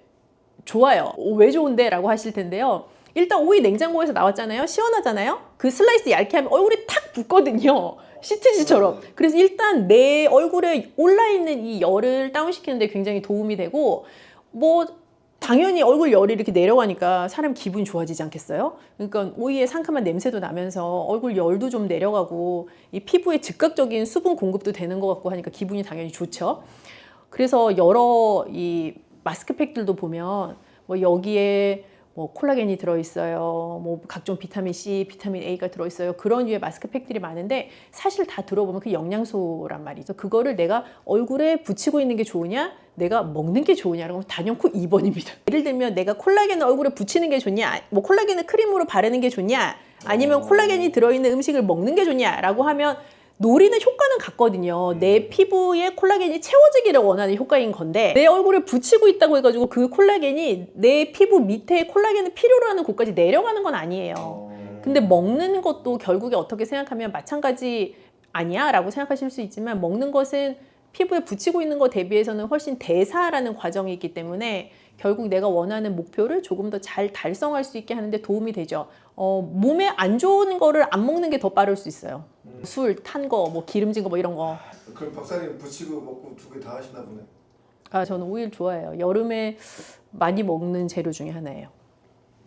좋아요. 왜 좋은데? 라고 하실 텐데요. 일단 오이 냉장고에서 나왔잖아요. 시원하잖아요. 그 슬라이스 얇게 하면 얼굴에 탁 붙거든요. 시트지처럼. 그래서 일단 내 얼굴에 올라있는 이 열을 다운시키는 데 굉장히 도움이 되고 뭐 당연히 얼굴 열이 이렇게 내려가니까 사람 기분이 좋아지지 않겠어요? 그러니까 오이의 상큼한 냄새도 나면서 얼굴 열도 좀 내려가고 이 피부에 즉각적인 수분 공급도 되는 것 같고 하니까 기분이 당연히 좋죠. 그래서 여러 이 마스크팩들도 보면 뭐 여기에 뭐 콜라겐이 들어있어요. 뭐 각종 비타민 C, 비타민 A가 들어있어요. 그런 류의 마스크팩들이 많은데 사실 다 들어보면 그 영양소란 말이죠. 그거를 내가 얼굴에 붙이고 있는 게 좋으냐? 내가 먹는 게 좋으냐라고 하면 단연코 2번입니다. 예를 들면 내가 콜라겐을 얼굴에 붙이는 게 좋냐? 뭐 콜라겐을 크림으로 바르는 게 좋냐? 아니면 콜라겐이 들어있는 음식을 먹는 게 좋냐라고 하면 노리는 효과는 같거든요. 내 피부에 콜라겐이 채워지기를 원하는 효과인 건데 내 얼굴에 붙이고 있다고 해가지고 그 콜라겐이 내 피부 밑에 콜라겐을 필요로 하는 곳까지 내려가는 건 아니에요. 근데 먹는 것도 결국에 어떻게 생각하면 마찬가지 아니야? 라고 생각하실 수 있지만 먹는 것은 피부에 붙이고 있는 것 대비해서는 훨씬 대사라는 과정이 있기 때문에 결국 내가 원하는 목표를 조금 더 잘 달성할 수 있게 하는데 도움이 되죠. 몸에 안 좋은 거를 안 먹는 게 더 빠를 수 있어요. 술, 탄 거, 뭐 기름진 거 뭐 이런 거. 그럼 박사님 붙이고 먹고 두 개 다 하시나 보네. 아, 저는 오일 좋아해요. 여름에 많이 먹는 재료 중에 하나예요.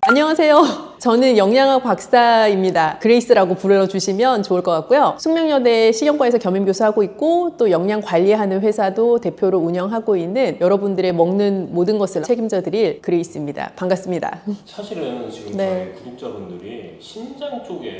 안녕하세요. 저는 영양학 박사입니다. 그레이스라고 불러주시면 좋을 것 같고요. 숙명여대 식영과에서 겸임교수하고 있고 또 영양 관리하는 회사도 대표로 운영하고 있는 여러분들의 먹는 모든 것을 책임져 드릴 그레이스입니다. 반갑습니다. 사실은 지금 네. 저희 구독자분들이 신장 쪽에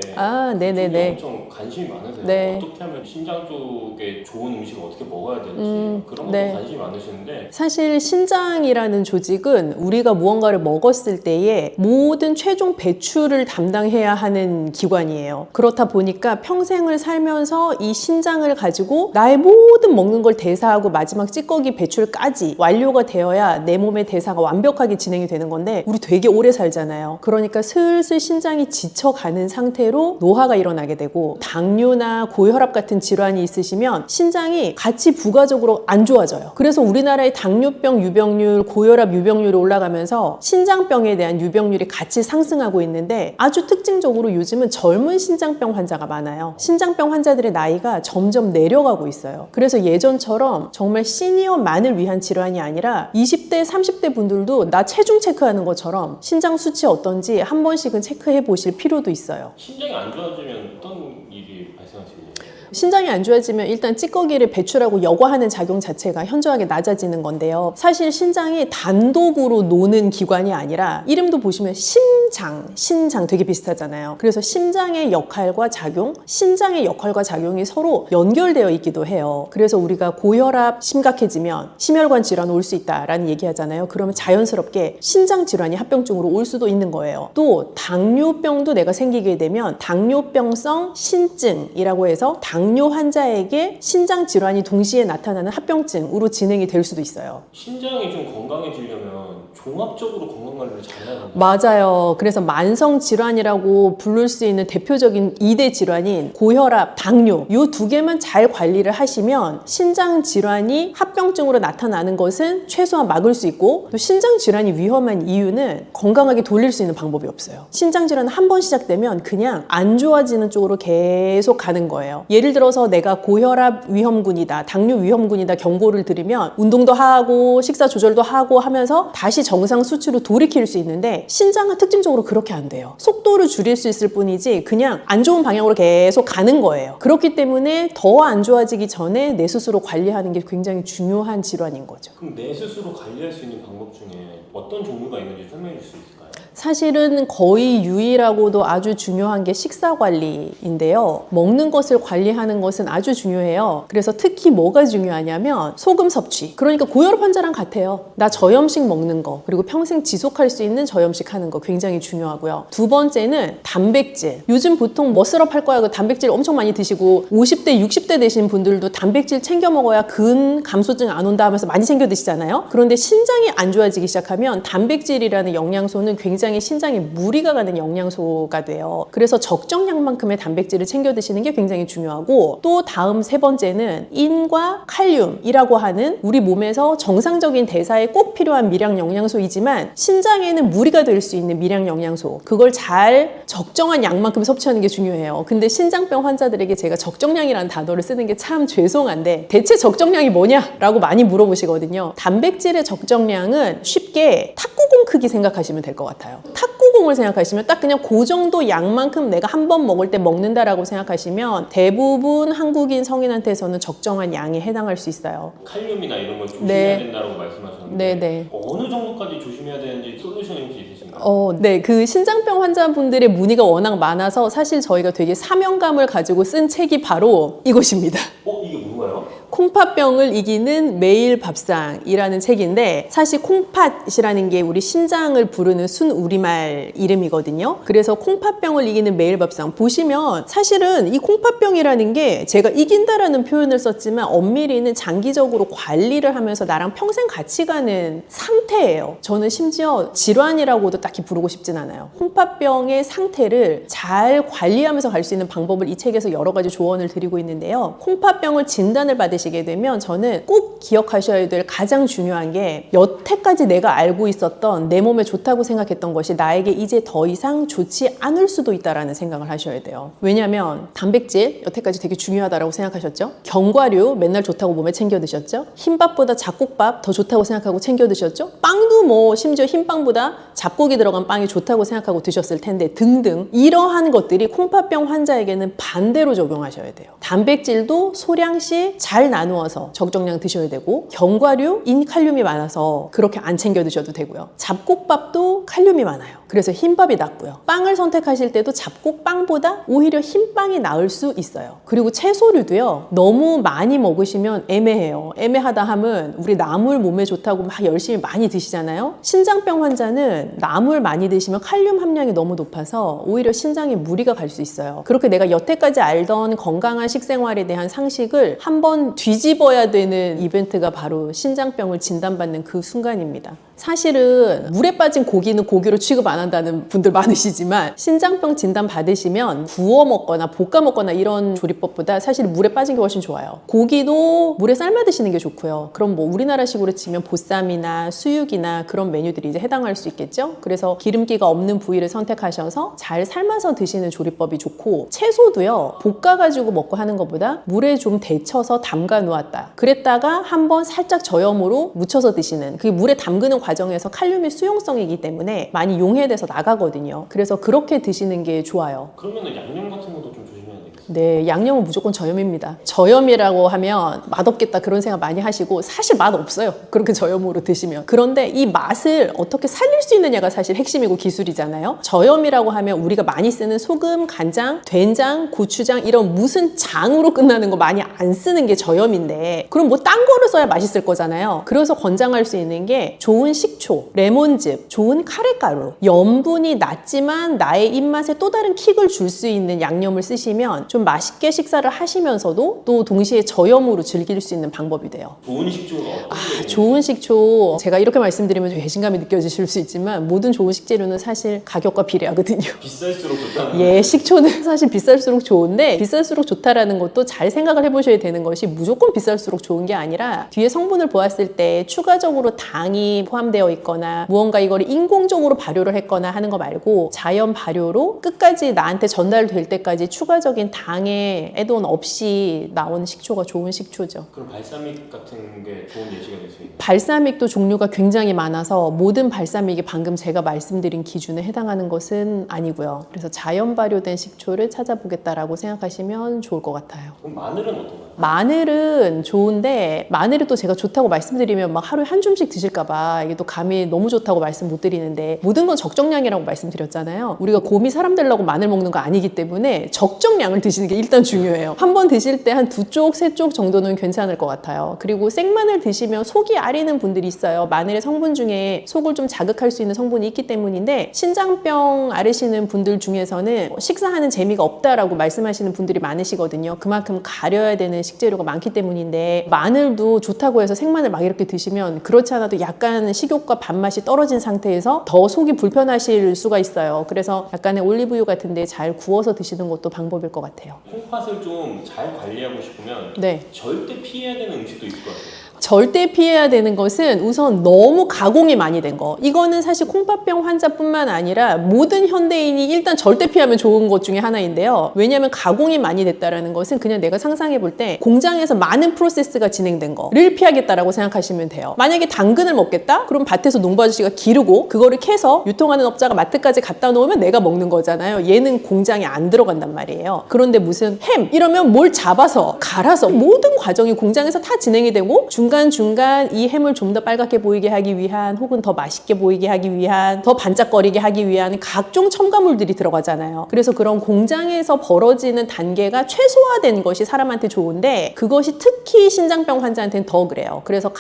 네네네. 엄청 관심이 많으세요. 네. 어떻게 하면 신장 쪽에 좋은 음식을 어떻게 먹어야 될지 그런 것도 네. 관심이 많으시는데 사실 신장이라는 조직은 우리가 무언가를 먹었을 때에 모든 최종 배출을 담당해야 하는 기관이에요. 그렇다 보니까 평생을 살면서 이 신장을 가지고 나의 모든 먹는 걸 대사하고 마지막 찌꺼기 배출까지 완료가 되어야 내 몸의 대사가 완벽하게 진행이 되는 건데 우리 되게 오래 살잖아요. 그러니까 슬슬 신장이 지쳐가는 상태로 노화가 일어나게 되고 당뇨나 고혈압 같은 질환이 있으시면 신장이 같이 부가적으로 안 좋아져요. 그래서 우리나라의 당뇨병 유병률, 고혈압 유병률이 올라가면서 신장병에 대한 유병률이 같이 상승하고 있는데 아주 특징적으로 요즘은 젊은 신장병 환자가 많아요. 신장병 환자들의 나이가 점점 내려가고 있어요. 그래서 예전처럼 정말 시니어만을 위한 질환이 아니라 20대, 30대 분들도 나 체중 체크하는 것처럼 신장 수치 어떤지 한 번씩은 체크해 보실 필요도 있어요. 신장이 안 좋아지면 어떤 일이 발생하시나요? 신장이 안 좋아지면 일단 찌꺼기를 배출하고 여과하는 작용 자체가 현저하게 낮아지는 건데요. 사실 신장이 단독으로 노는 기관이 아니라 이름도 보시면 신장 되게 비슷하잖아요. 그래서 심장의 역할과 작용, 신장의 역할과 작용이 서로 연결되어 있기도 해요. 그래서 우리가 고혈압 심각해지면 심혈관 질환 올 수 있다라는 얘기하잖아요. 그러면 자연스럽게 신장 질환이 합병증으로 올 수도 있는 거예요. 또 당뇨병도 내가 생기게 되면 당뇨병성 신증이라고 해서 당뇨 환자에게 신장 질환이 동시에 나타나는 합병증으로 진행이 될 수도 있어요. 신장이 좀 건강해지려면 종합적으로 건강관리를 잘해야 합니다. 맞아요. 그래서 만성 질환이라고 부를 수 있는 대표적인 2대 질환인 고혈압, 당뇨 이 두 개만 잘 관리를 하시면 신장 질환이 합병증으로 나타나는 것은 최소한 막을 수 있고 또 신장 질환이 위험한 이유는 건강하게 돌릴 수 있는 방법이 없어요. 신장 질환은 한 번 시작되면 그냥 안 좋아지는 쪽으로 계속 가는 거예요. 예를 들어서 내가 고혈압 위험군이다, 당뇨 위험군이다 경고를 드리면 운동도 하고 식사 조절도 하고 하면서 다시 정상 수치로 돌이킬 수 있는데 신장은 특징적으로 그렇게 안 돼요. 속도를 줄일 수 있을 뿐이지 그냥 안 좋은 방향으로 계속 가는 거예요. 그렇기 때문에 더 안 좋아지기 전에 내 스스로 관리하는 게 굉장히 중요한 질환인 거죠. 그럼 내 스스로 관리할 수 있는 방법 중에 어떤 종류가 있는지 설명해 줄 수 있을까요? 사실은 거의 유일하고도 아주 중요한 게 식사 관리인데요. 먹는 것을 관리하는 것은 아주 중요해요. 그래서 특히 뭐가 중요하냐면 소금 섭취. 그러니까 고혈압 환자랑 같아요. 나 저염식 먹는 거, 그리고 평생 지속할 수 있는 저염식 하는 거 굉장히 중요하고요. 두 번째는 단백질. 요즘 보통 머슬업 할 거야 그 단백질 엄청 많이 드시고 50대, 60대 되신 분들도 단백질 챙겨 먹어야 근 감소증 안 온다 하면서 많이 챙겨 드시잖아요. 그런데 신장이 안 좋아지기 시작하면 단백질이라는 영양소는 굉장히 신장에 무리가 가는 영양소가 돼요. 그래서 적정량만큼의 단백질을 챙겨 드시는 게 굉장히 중요하고, 또 다음 세 번째는 인과 칼륨이라고 하는 우리 몸에서 정상적인 대사에 꼭 필요한 미량 영양소이지만 신장에는 무리가 될 수 있는 미량 영양소, 그걸 잘 적정한 양만큼 섭취하는 게 중요해요. 근데 신장병 환자들에게 제가 적정량이라는 단어를 쓰는 게 참 죄송한데 대체 적정량이 뭐냐라고 많이 물어보시거든요. 단백질의 적정량은 쉽게 탁구공 크기 생각하시면 될 것 같아요. 탁구공을 생각하시면 딱 그냥 그 정도 양만큼 내가 한 번 먹을 때 먹는다라고 생각하시면 대부분 한국인 성인한테서는 적정한 양에 해당할 수 있어요. 칼륨이나 이런 걸 조심해야 된다고 말씀하셨는데 네. 어느 정도까지 조심해야 되는지 솔루션이 혹시 있으신가요? 네, 그 신장병 환자분들의 문의가 워낙 많아서 사실 저희가 되게 사명감을 가지고 쓴 책이 바로 이것입니다. 이게 뭔가요? 콩팥병을 이기는 매일 밥상이라는 책인데, 사실 콩팥이라는 게 우리 신장을 부르는 순 우리말 이름이거든요. 그래서 콩팥병을 이기는 매일 밥상 보시면 사실은 이 콩팥병이라는 게 제가 이긴다라는 표현을 썼지만 엄밀히는 장기적으로 관리를 하면서 나랑 평생 같이 가는 상태예요. 저는 심지어 질환이라고도 딱히 부르고 싶진 않아요. 콩팥병의 상태를 잘 관리하면서 갈 수 있는 방법을 이 책에서 여러 가지 조언을 드리고 있는데요. 콩팥병을 진단을 받으시게 되면 저는 꼭 기억하셔야 될 가장 중요한 게, 여태까지 내가 알고 있었던 내 몸에 좋다고 생각했던 것이 나에게 이제 더 이상 좋지 않을 수도 있다라는 생각을 하셔야 돼요. 왜냐하면 단백질 여태까지 되게 중요하다고 생각하셨죠? 견과류 맨날 좋다고 몸에 챙겨 드셨죠? 흰밥보다 잡곡밥 더 좋다고 생각하고 챙겨 드셨죠? 빵도 뭐 심지어 흰빵보다 잡곡이 들어간 빵이 좋다고 생각하고 드셨을 텐데 등등, 이러한 것들이 콩팥병 환자에게는 반대로 적용하셔야 돼요. 단백질도 소량씩 잘 나누어서 적정량 드셔야 되고, 견과류, 인칼륨이 많아서 그렇게 안 챙겨 드셔도 되고요. 잡곡밥도 칼륨이 많아요. 그래서 흰밥이 낫고요. 빵을 선택하실 때도 잡곡빵보다 오히려 흰빵이 나을 수 있어요. 그리고 채소류도요, 너무 많이 먹으시면 애매해요. 애매하다 함은 우리 나물 몸에 좋다고 막 열심히 많이 드시잖아요. 신장병 환자는 나물 많이 드시면 칼륨 함량이 너무 높아서 오히려 신장에 무리가 갈 수 있어요. 그렇게 내가 여태까지 알던 건강한 식생활에 대한 상식을 한번 뒤집어야 되는 이벤트가 바로 신장병을 진단받는 그 순간입니다. 사실은 물에 빠진 고기는 고기로 취급 안 한다는 분들 많으시지만, 신장병 진단 받으시면 구워 먹거나 볶아 먹거나 이런 조리법보다 사실 물에 빠진 게 훨씬 좋아요. 고기도 물에 삶아 드시는 게 좋고요. 그럼 뭐 우리나라식으로 치면 보쌈이나 수육이나 그런 메뉴들이 이제 해당할 수 있겠죠. 그래서 기름기가 없는 부위를 선택하셔서 잘 삶아서 드시는 조리법이 좋고, 채소도요, 볶아가지고 먹고 하는 것보다 물에 좀 데쳐서 담가 놓았다, 그랬다가 한번 살짝 저염으로 묻혀서 드시는, 그게 물에 담그는 과정에서 칼륨의 수용성이기 때문에 많이 용해돼서 나가거든요. 그래서 그렇게 드시는 게 좋아요. 그러면 양념 같은 것도 좀 조심해야 되겠어요? 네, 양념은 무조건 저염입니다. 저염이라고 하면 맛없겠다 그런 생각 많이 하시고, 사실 맛 없어요. 그렇게 저염으로 드시면. 그런데 이 맛을 어떻게 살릴 수 있느냐가 사실 핵심이고 기술이잖아요. 저염이라고 하면 우리가 많이 쓰는 소금, 간장, 된장, 고추장 이런 무슨 장으로 끝나는 거 많이 안 쓰는 게 저염인데, 그럼 뭐 딴 거를 써야 맛있을 거잖아요. 그래서 권장할 수 있는 게 좋은 식초, 레몬즙, 좋은 카레가루, 염분이 낮지만 나의 입맛에 또 다른 킥을 줄 수 있는 양념을 쓰시면 좀 맛있게 식사를 하시면서도 또 동시에 저염으로 즐길 수 있는 방법이 돼요. 좋은 식초가 어떤 게 좋은 식초, 제가 이렇게 말씀드리면 좀 배신감이 느껴지실 수 있지만 모든 좋은 식재료는 사실 가격과 비례하거든요. 비쌀수록 좋다는 예, 식초는 사실 비쌀수록 좋은데, 비쌀수록 좋다라는 것도 잘 생각을 해보셔야 되는 것이 무조건 비쌀수록 좋은 게 아니라 뒤에 성분을 보았을 때 추가적으로 당이 포함되어 있거나 무언가 이거를 인공적으로 발효를 했거나 하는 거 말고 자연 발효로 끝까지 나한테 전달될 때까지 추가적인 당 당에 애돈 없이 나오는 식초가 좋은 식초죠. 그럼 발사믹 같은 게 좋은 예시가 될 수 있나요? 발사믹도 종류가 굉장히 많아서 모든 발사믹이 방금 제가 말씀드린 기준에 해당하는 것은 아니고요. 그래서 자연 발효된 식초를 찾아보겠다라고 생각하시면 좋을 것 같아요. 그럼 마늘은 어떤가요? 마늘은 좋은데 마늘을 또 제가 좋다고 말씀드리면 막 하루에 한 줌씩 드실까봐 이게 또 감이 너무 좋다고 말씀 못 드리는데 모든 건 적정량이라고 말씀드렸잖아요. 우리가 곰이 사람 되려고 마늘 먹는 거 아니기 때문에 적정량을 드시는 게 일단 중요해요. 한 번 드실 때 한 2쪽, 3쪽 정도는 괜찮을 것 같아요. 그리고 생마늘 드시면 속이 아리는 분들이 있어요. 마늘의 성분 중에 속을 좀 자극할 수 있는 성분이 있기 때문인데 신장병 앓으시는 분들 중에서는 식사하는 재미가 없다라고 말씀하시는 분들이 많으시거든요. 그만큼 가려야 되는 식재료가 많기 때문인데 마늘도 좋다고 해서 생마늘 막 이렇게 드시면 그렇지 않아도 약간 식욕과 밥맛이 떨어진 상태에서 더 속이 불편하실 수가 있어요. 그래서 약간의 올리브유 같은 데 잘 구워서 드시는 것도 방법일 것 같아요. 콩팥을 좀 잘 관리하고 싶으면 네. 절대 피해야 되는 음식도 있을 것 같아요. 절대 피해야 되는 것은 우선 너무 가공이 많이 된 거. 이거는 사실 콩팥병 환자뿐만 아니라 모든 현대인이 일단 절대 피하면 좋은 것 중에 하나인데요. 왜냐하면 가공이 많이 됐다는 것은 그냥 내가 상상해 볼 때 공장에서 많은 프로세스가 진행된 거를 피하겠다라고 생각하시면 돼요. 만약에 당근을 먹겠다? 그럼 밭에서 농부 아저씨가 기르고 그거를 캐서 유통하는 업자가 마트까지 갖다 놓으면 내가 먹는 거잖아요. 얘는 공장에 안 들어간단 말이에요. 그런데 무슨 햄 이러면 뭘 잡아서 갈아서 모든 과정이 공장에서 다 진행이 되고 중간중간 이 햄을 좀 더 빨갛게 보이게 하기 위한 혹은 더 맛있게 보이게 하기 위한 더 반짝거리게 하기 위한 각종 첨가물들이 들어가잖아요. 그래서 그런 공장에서 벌어지는 단계가 최소화된 것이 사람한테 좋은데 그것이 특히 신장병 환자한테는 더 그래요. 그래서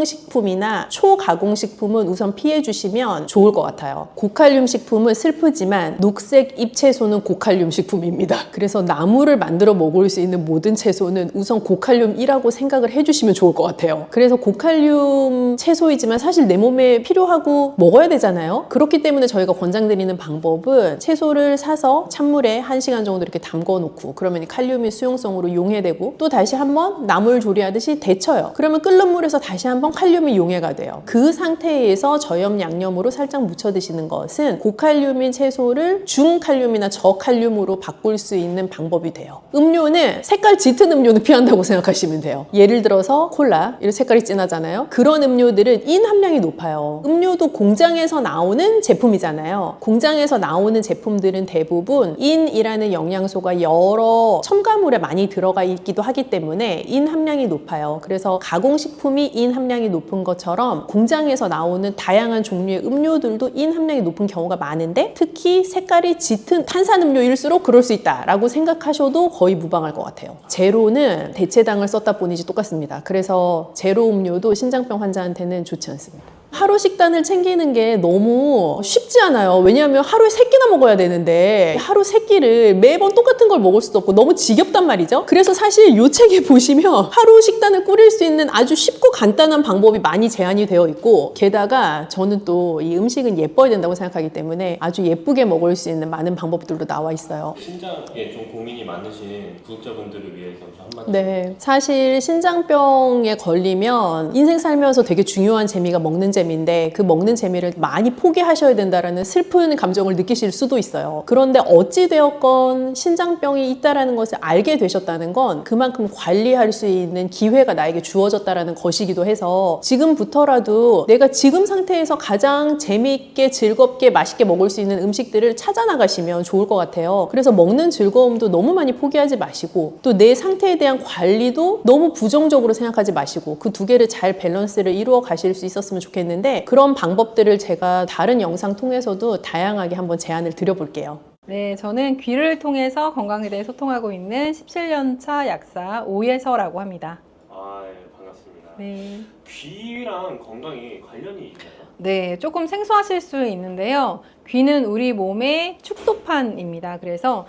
가공식품이나 초가공식품은 우선 피해 주시면 좋을 것 같아요. 고칼륨 식품은 슬프지만 녹색 잎채소는 고칼륨 식품입니다. 그래서 나물을 만들어 먹을 수 있는 모든 채소는 우선 고칼륨이라고 생각을 해주시면 좋을 것 같아요. 그래서 고칼륨 채소이지만 사실 내 몸에 필요하고 먹어야 되잖아요. 그렇기 때문에 저희가 권장드리는 방법은 채소를 사서 찬물에 1시간 정도 이렇게 담궈 놓고 그러면 이 칼륨이 수용성으로 용해되고 또 다시 한번 나물 조리하듯이 데쳐요. 그러면 끓는 물에서 다시 한번 칼륨이 용해가 돼요. 그 상태에서 저염 양념으로 살짝 무쳐 드시는 것은 고칼륨인 채소를 중칼륨이나 저칼륨으로 바꿀 수 있는 방법이 돼요. 음료는 색깔 짙은 음료는 피한다고 생각하시면 돼요. 예를 들어서 콜라, 이런 색깔이 진하잖아요. 그런 음료들은 인 함량이 높아요. 음료도 공장에서 나오는 제품이잖아요. 공장에서 나오는 제품들은 대부분 인이라는 영양소가 여러 첨가물에 많이 들어가 있기도 하기 때문에 인 함량이 높아요. 그래서 가공식품이 인 함량이 높은 것처럼 공장에서 나오는 다양한 종류의 음료들도 인 함량이 높은 경우가 많은데 특히 색깔이 짙은 탄산음료일수록 그럴 수 있다라고 생각하셔도 거의 무방할 것 같아요. 제로는 대체당을 썼다 뿐이지 똑같습니다. 그래서 제로 음료도 신장병 환자한테는 좋지 않습니다. 하루 식단을 챙기는 게 너무 쉽지 않아요. 왜냐하면 하루에 3끼나 먹어야 되는데 하루 3끼를 매번 똑같은 걸 먹을 수도 없고 너무 지겹단 말이죠. 그래서 사실 이 책에 보시면 하루 식단을 꾸릴 수 있는 아주 쉽고 간단한 방법이 많이 제한이 되어 있고 게다가 저는 또 이 음식은 예뻐야 된다고 생각하기 때문에 아주 예쁘게 먹을 수 있는 많은 방법들도 나와 있어요. 신장에 좀 고민이 많으신 구독자분들을 위해서 한마디. 네, 사실 신장병에 걸리면 인생 살면서 되게 중요한 재미가 먹는 재미인데 그 먹는 재미를 많이 포기하셔야 된다라는 슬픈 감정을 느끼실 수도 있어요. 그런데 어찌되었건 신장병이 있다라는 것을 알게 되셨다는 건 그만큼 관리할 수 있는 기회가 나에게 주어졌다라는 것이기도 해서 지금부터라도 내가 지금 상태에서 가장 재미있게 즐겁게 맛있게 먹을 수 있는 음식들을 찾아 나가시면 좋을 것 같아요. 그래서 먹는 즐거움도 너무 많이 포기하지 마시고 또 내 상태에 대한 관리도 너무 부정적으로 생각하지 마시고 그 두 개를 잘 밸런스를 이루어 가실 수 있었으면 좋겠는데 그런 방법들을 제가 다른 영상 통해서도 다양하게 한번 제안을 드려볼게요. 네, 저는 귀를 통해서 건강에 대해 소통하고 있는 17년차 약사 오예서라고 합니다. 아, 예, 반갑습니다. 네. 귀랑 건강이 관련이 있나요? 네, 조금 생소하실 수 있는데요. 귀는 우리 몸의 축소판입니다. 그래서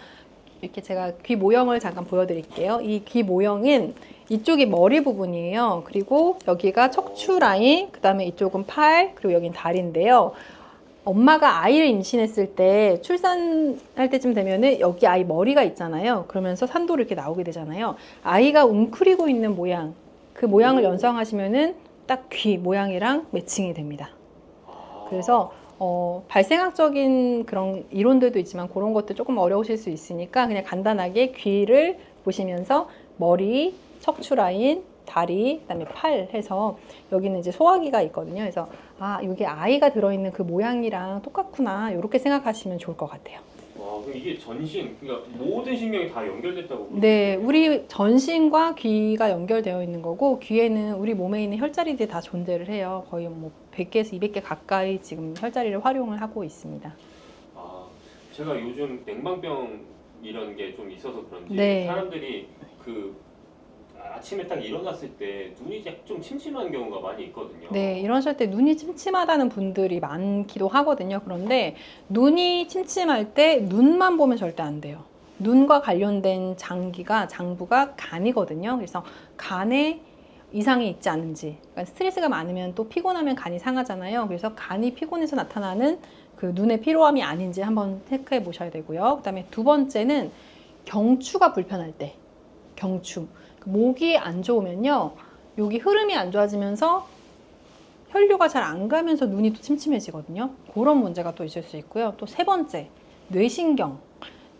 이렇게 제가 귀 모형을 잠깐 보여드릴게요. 이 귀 모형은 이쪽이 머리 부분이에요. 그리고 여기가 척추 라인, 그 다음에 이쪽은 팔, 그리고 여긴 다리인데요. 엄마가 아이를 임신했을 때 출산할 때쯤 되면은 여기 아이 머리가 있잖아요. 그러면서 산도로 이렇게 나오게 되잖아요. 아이가 웅크리고 있는 모양, 그 모양을 연상하시면은 딱 귀 모양이랑 매칭이 됩니다. 그래서 발생학적인 그런 이론들도 있지만 그런 것도 조금 어려우실 수 있으니까 그냥 간단하게 귀를 보시면서 머리, 척추 라인, 다리, 그다음에 팔 해서 여기는 이제 소화기가 있거든요. 그래서 아, 이게 아이가 들어있는 그 모양이랑 똑같구나 이렇게 생각하시면 좋을 것 같아요. 그럼 이게 전신, 그러니까 모든 신경이 다 연결됐다고? 네, 우리 전신과 귀가 연결되어 있는 거고 귀에는 우리 몸에 있는 혈자리들이 다 존재를 해요. 거의 뭐 100개에서 200개 가까이 지금 혈자리를 활용을 하고 있습니다. 제가 요즘 냉방병 이런 게 좀 있어서 그런지 네. 사람들이 그 아침에 딱 일어났을 때 눈이 좀 침침한 경우가 많이 있거든요. 네, 이러실 때 눈이 침침하다는 분들이 많기도 하거든요. 그런데 눈이 침침할 때 눈만 보면 절대 안 돼요. 눈과 관련된 장부가 간이거든요. 그래서 간에 이상이 있지 않은지, 그러니까 스트레스가 많으면 또 피곤하면 간이 상하잖아요. 그래서 간이 피곤해서 나타나는 그 눈의 피로함이 아닌지 한번 체크해 보셔야 되고요. 그다음에 두 번째는 경추가 불편할 때, 경추. 목이 안 좋으면요, 여기 흐름이 안 좋아지면서 혈류가 잘 안 가면서 눈이 또 침침해지거든요. 그런 문제가 또 있을 수 있고요. 또 세 번째, 뇌신경.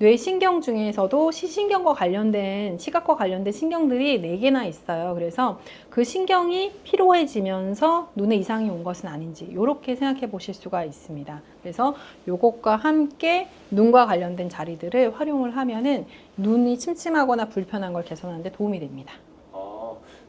뇌신경 중에서도 시신경과 관련된, 시각과 관련된 신경들이 4개나 있어요. 그래서 그 신경이 피로해지면서 눈에 이상이 온 것은 아닌지 이렇게 생각해 보실 수가 있습니다. 그래서 이것과 함께 눈과 관련된 자리들을 활용을 하면은 눈이 침침하거나 불편한 걸 개선하는 데 도움이 됩니다.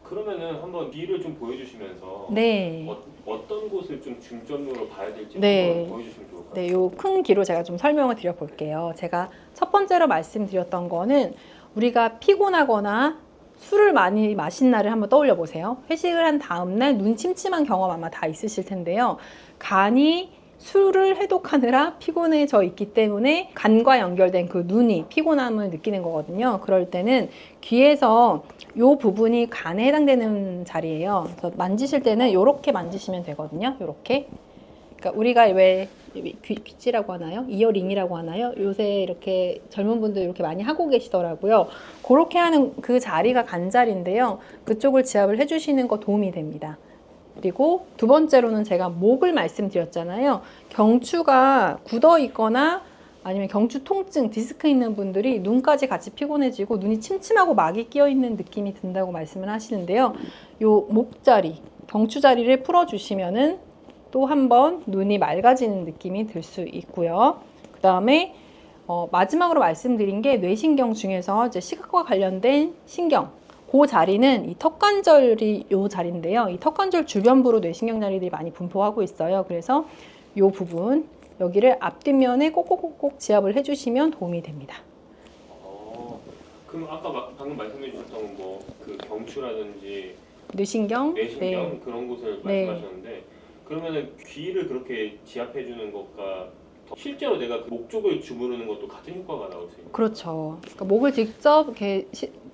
그러면은 한번 귀를 좀 보여주시면서 네. 어떤 곳을 좀 중점으로 봐야 될지 네. 한번 보여주시면 좋을 것 같아요. 네, 요 큰 귀로 제가 좀 설명을 드려 볼게요. 제가 첫 번째로 말씀드렸던 거는 우리가 피곤하거나 술을 많이 마신 날을 한번 떠올려 보세요. 회식을 한 다음 날 눈 침침한 경험 아마 다 있으실 텐데요. 간이 술을 해독하느라 피곤해져 있기 때문에 간과 연결된 그 눈이 피곤함을 느끼는 거거든요. 그럴 때는 귀에서 이 부분이 간에 해당되는 자리예요. 그래서 만지실 때는 이렇게 만지시면 되거든요. 이렇게. 그러니까 우리가 왜 귀찌라고 하나요? 이어링이라고 하나요? 요새 이렇게 젊은 분들 이렇게 많이 하고 계시더라고요. 그렇게 하는 그 자리가 간자리인데요. 그쪽을 지압을 해주시는 거 도움이 됩니다. 그리고 두 번째로는 제가 목을 말씀드렸잖아요. 경추가 굳어 있거나 아니면 경추 통증, 디스크 있는 분들이 눈까지 같이 피곤해지고 눈이 침침하고 막이 끼어 있는 느낌이 든다고 말씀을 하시는데요. 요 목자리, 경추 자리를 풀어주시면은 또 한 번 눈이 맑아지는 느낌이 들 수 있고요. 그 다음에 마지막으로 말씀드린 게 뇌신경 중에서 이제 시각과 관련된 신경, 그 자리는 이 턱관절이 요 자리인데요. 이 턱관절 주변부로 뇌신경 자리들이 많이 분포하고 있어요. 그래서 요 부분, 여기를 앞뒷면에 꼭꼭꼭꼭 지압을 해주시면 도움이 됩니다. 그럼 아까 방금 말씀해 주셨던 뭐 그 경추라든지 뇌신경, 뇌신경 네. 그런 곳을 네. 말씀하셨는데 그러면은 귀를 그렇게 지압해 주는 것과 실제로 내가 그 목 쪽을 주무르는 것도 같은 효과가 나올 수 있나요? 그렇죠. 그러니까 목을 직접 이렇게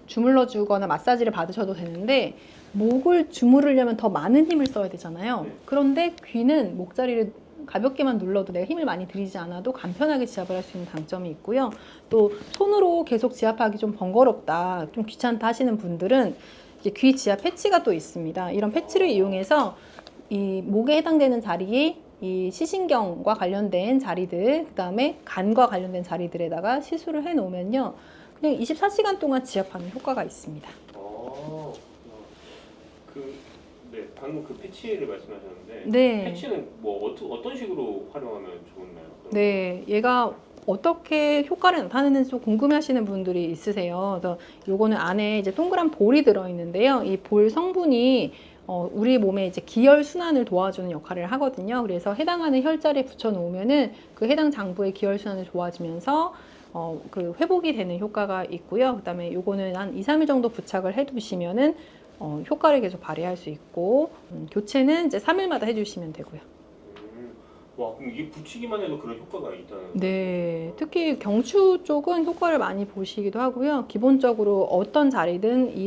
주물러 주거나 마사지를 받으셔도 되는데 목을 주무르려면 더 많은 힘을 써야 되잖아요. 네. 그런데 귀는 목자리를 가볍게만 눌러도 내가 힘을 많이 들이지 않아도 간편하게 지압을 할 수 있는 장점이 있고요. 또 손으로 계속 지압하기 좀 번거롭다, 좀 귀찮다 하시는 분들은 이제 귀 지압 패치가 또 있습니다. 이런 패치를 이용해서 이 목에 해당되는 자리에 이 시신경과 관련된 자리들, 그 다음에 간과 관련된 자리들에다가 시술을 해 놓으면요, 그냥 24시간 동안 지압하는 효과가 있습니다. 네, 방금 그 패치를 말씀하셨는데 네. 패치는 뭐 어떤 식으로 활용하면 좋나요? 네, 얘가 어떻게 효과를 나타내는지 좀 궁금해하시는 분들이 있으세요. 그래서 요거는 안에 이제 동그란 볼이 들어있는데요. 이 볼 성분이 우리 몸의 이제 기혈 순환을 도와주는 역할을 하거든요. 그래서 해당하는 혈자리에 붙여 놓으면은 그 해당 장부의 기혈 순환이 좋아지면서 그 회복이 되는 효과가 있고요. 그다음에 요거는 한 2, 3일 정도 부착을 해 두시면은 효과를 계속 발휘할 수 있고, 교체는 이제 3일마다 해주시면 되고요. 와, 그럼 이게 붙이기만 해도 그런 효과가 있다는 네, 특히 경추 쪽은 효과를 많이 보시기도 하고요. 기본적으로 어떤 자리든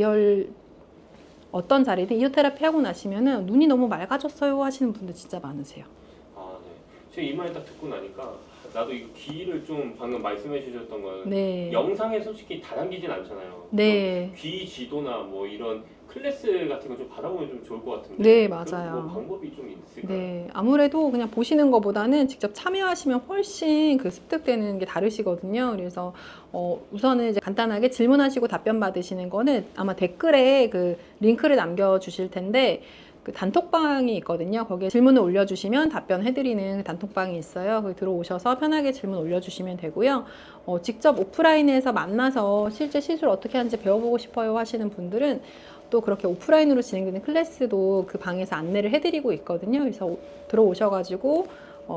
이어테라피 하고 나시면은 눈이 너무 맑아졌어요 하시는 분들 진짜 많으세요. 네. 제가 이 말 딱 듣고 나니까 나도 이거 귀를 좀 방금 말씀해 주셨던 건 네. 영상에 솔직히 다 담기진 않잖아요. 네. 귀 지도나 뭐 이런 클래스 같은 거 좀 받아보면 좀 좋을 것 같은데. 네, 그런 맞아요. 뭐 방법이 좀 있을까요? 네, 아무래도 그냥 보시는 것보다는 직접 참여하시면 훨씬 그 습득되는 게 다르시거든요. 그래서 우선은 이제 간단하게 질문하시고 답변 받으시는 거는 아마 댓글에 그 링크를 남겨주실 텐데 그 단톡방이 있거든요. 거기에 질문을 올려주시면 답변해드리는 단톡방이 있어요. 거기 들어오셔서 편하게 질문 올려주시면 되고요. 직접 오프라인에서 만나서 실제 시술 어떻게 하는지 배워보고 싶어요 하시는 분들은 또 그렇게 오프라인으로 진행되는 클래스도 그 방에서 안내를 해드리고 있거든요. 그래서 들어오셔가지고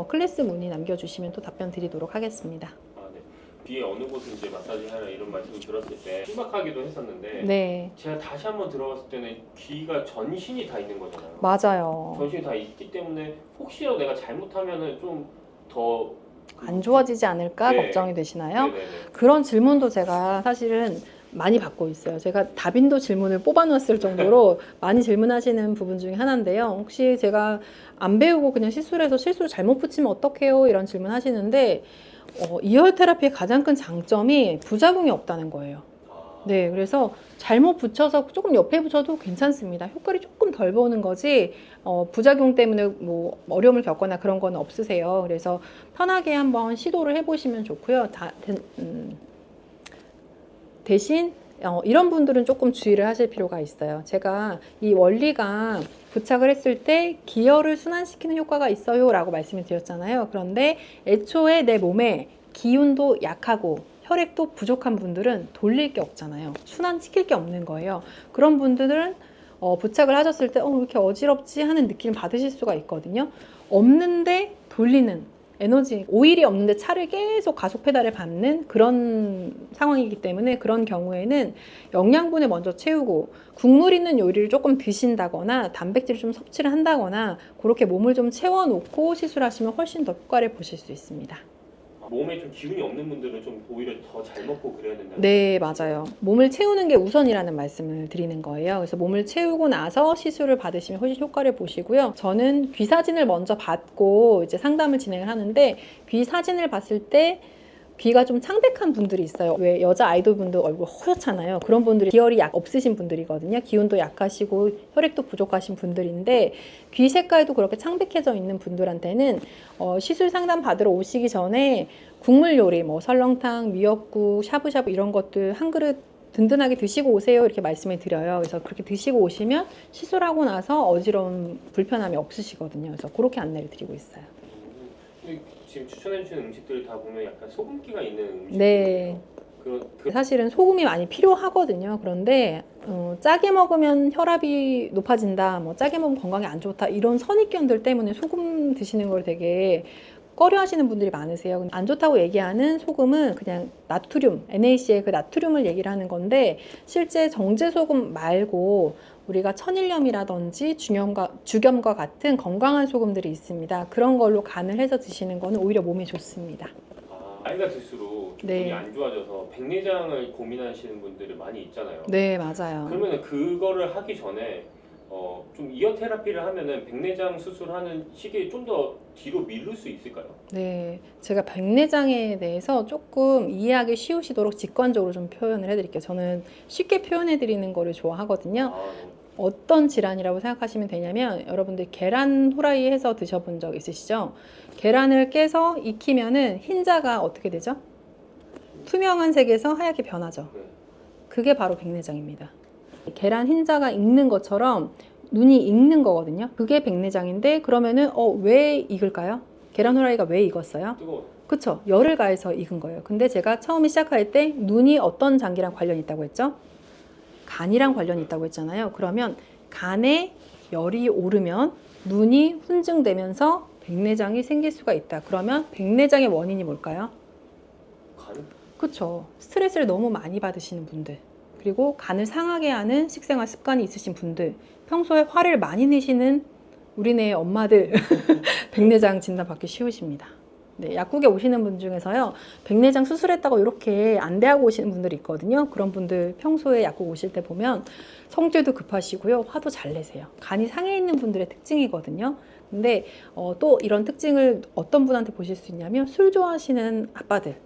클래스 문의 남겨주시면 또 답변 드리도록 하겠습니다. 아, 네. 귀에 어느 곳을 이제 마사지 하라 이런 말씀을 들었을 때 신박하기도 했었는데 네, 제가 다시 한번 들어봤을 때는 귀가 전신이 다 있는 거잖아요. 맞아요. 전신이 다 있기 때문에 혹시라도 내가 잘못하면은 좀 더 안 좋아지지 않을까 네. 걱정이 되시나요? 네네네. 그런 질문도 제가 사실은 많이 받고 있어요. 제가 다빈도 질문을 뽑아놨을 정도로 많이 질문하시는 부분 중에 하나인데요. 혹시 제가 안 배우고 그냥 시술해서 실수를 잘못 붙이면 어떡해요? 이런 질문 하시는데 이열 테라피의 가장 큰 장점이 부작용이 없다는 거예요. 네, 그래서 잘못 붙여서 조금 옆에 붙여도 괜찮습니다. 효과를 조금 덜 보는 거지 부작용 때문에 뭐 어려움을 겪거나 그런 건 없으세요. 그래서 편하게 한번 시도를 해보시면 좋고요. 대신 이런 분들은 조금 주의를 하실 필요가 있어요. 제가 이 원리가 부착을 했을 때 기혈을 순환시키는 효과가 있어요 라고 말씀을 드렸잖아요. 그런데 애초에 내 몸에 기운도 약하고 혈액도 부족한 분들은 돌릴 게 없잖아요. 순환시킬 게 없는 거예요. 그런 분들은 부착을 하셨을 때 왜 이렇게 어지럽지 하는 느낌을 받으실 수가 있거든요. 없는데 돌리는 에너지, 오일이 없는데 차를 계속 가속 페달을 밟는 그런 상황이기 때문에 그런 경우에는 영양분을 먼저 채우고 국물 있는 요리를 조금 드신다거나 단백질을 좀 섭취를 한다거나 그렇게 몸을 좀 채워놓고 시술하시면 훨씬 더 효과를 보실 수 있습니다. 몸에 좀 기운이 없는 분들은 좀 오히려 더 잘 먹고 그래야 된다. 네, 맞아요. 몸을 채우는 게 우선이라는 말씀을 드리는 거예요. 그래서 몸을 채우고 나서 시술을 받으시면 훨씬 효과를 보시고요. 저는 귀 사진을 먼저 받고 이제 상담을 진행을 하는데 귀 사진을 봤을 때 귀가 좀 창백한 분들이 있어요. 왜 여자 아이돌 분들 얼굴 허옇잖아요. 그런 분들이 기혈이 없으신 분들이거든요. 기운도 약하시고 혈액도 부족하신 분들인데 귀 색깔도 그렇게 창백해져 있는 분들한테는 시술 상담 받으러 오시기 전에 국물 요리, 뭐 설렁탕, 미역국, 샤브샤브 이런 것들 한 그릇 든든하게 드시고 오세요 이렇게 말씀을 드려요. 그래서 그렇게 드시고 오시면 시술하고 나서 어지러운 불편함이 없으시거든요. 그래서 그렇게 안내를 드리고 있어요. 지금 추천해 주시는 음식들 다 보면 약간 소금기가 있는 음식. 네. 사실은 소금이 많이 필요하거든요. 그런데 짜게 먹으면 혈압이 높아진다, 뭐 짜게 먹으면 건강에 안 좋다 이런 선입견들 때문에 소금 드시는 걸 되게 꺼려하시는 분들이 많으세요. 안 좋다고 얘기하는 소금은 그냥 나트륨, NaCl 그 나트륨을 얘기를 하는 건데 실제 정제 소금 말고 우리가 천일염이라든지 주겸과 같은 건강한 소금들이 있습니다. 그런 걸로 간을 해서 드시는 거는 오히려 몸에 좋습니다. 나이가 들수록 네. 기분이 안 좋아져서 백내장을 고민하시는 분들이 많이 있잖아요. 네, 맞아요. 그러면 그거를 하기 전에 좀 이어 테라피를 하면은 백내장 수술하는 시기에 좀 더 뒤로 미룰 수 있을까요? 네, 제가 백내장에 대해서 조금 이해하기 쉬우시도록 직관적으로 좀 표현을 해드릴게요. 저는 쉽게 표현해드리는 거를 좋아하거든요. 어떤 질환이라고 생각하시면 되냐면 여러분들 계란 후라이 해서 드셔본 적 있으시죠? 계란을 깨서 익히면은 흰자가 어떻게 되죠? 투명한 색에서 하얗게 변하죠. 그게 바로 백내장입니다. 계란 흰자가 익는 것처럼 눈이 익는 거거든요. 그게 백내장인데 그러면은 왜 익을까요? 계란 후라이가 왜 익었어요? 뜨거워. 그쵸? 열을 가해서 익은 거예요. 근데 제가 처음에 시작할 때 눈이 어떤 장기랑 관련이 있다고 했죠? 간이랑 관련이 있다고 했잖아요. 그러면 간에 열이 오르면 눈이 훈증되면서 백내장이 생길 수가 있다. 그러면 백내장의 원인이 뭘까요? 간? 그쵸? 스트레스를 너무 많이 받으시는 분들, 그리고 간을 상하게 하는 식생활 습관이 있으신 분들, 평소에 화를 많이 내시는 우리네 엄마들 백내장 진단 받기 쉬우십니다. 네, 약국에 오시는 분 중에서요, 백내장 수술했다고 이렇게 안대하고 오시는 분들이 있거든요. 그런 분들 평소에 약국 오실 때 보면 성질도 급하시고요, 화도 잘 내세요. 간이 상해 있는 분들의 특징이거든요. 근데 또 이런 특징을 어떤 분한테 보실 수 있냐면 술 좋아하시는 아빠들,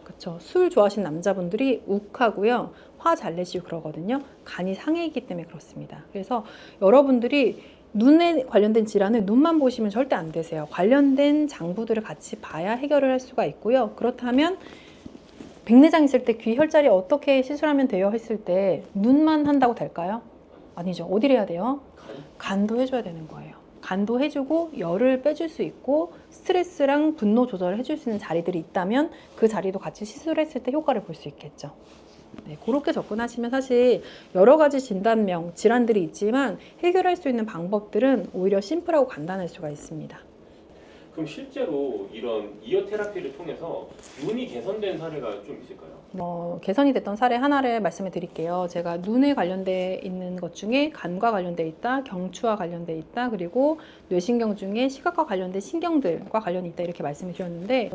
그쵸? 술 좋아하시는 남자분들이 욱하고요, 화 잘 내시고 그러거든요. 간이 상해 있기 때문에 그렇습니다. 그래서 여러분들이 눈에 관련된 질환을 눈만 보시면 절대 안 되세요. 관련된 장부들을 같이 봐야 해결을 할 수가 있고요. 그렇다면 백내장 있을 때 귀 혈자리 어떻게 시술하면 돼요 했을 때 눈만 한다고 될까요? 아니죠. 어디를 해야 돼요? 간도 해줘야 되는 거예요. 간도 해주고 열을 빼줄 수 있고 스트레스랑 분노 조절을 해줄 수 있는 자리들이 있다면 그 자리도 같이 시술했을 때 효과를 볼 수 있겠죠. 네, 그렇게 접근하시면 사실 여러 가지 진단명, 질환들이 있지만 해결할 수 있는 방법들은 오히려 심플하고 간단할 수가 있습니다. 그럼 실제로 이런 이어 테라피를 통해서 눈이 개선된 사례가 좀 있을까요? 개선이 됐던 사례 하나를 말씀해 드릴게요. 제가 눈에 관련돼 있는 것 중에 간과 관련돼 있다, 경추와 관련돼 있다, 그리고 뇌신경 중에 시각과 관련된 신경들과 관련이 있다 이렇게 말씀을 드렸는데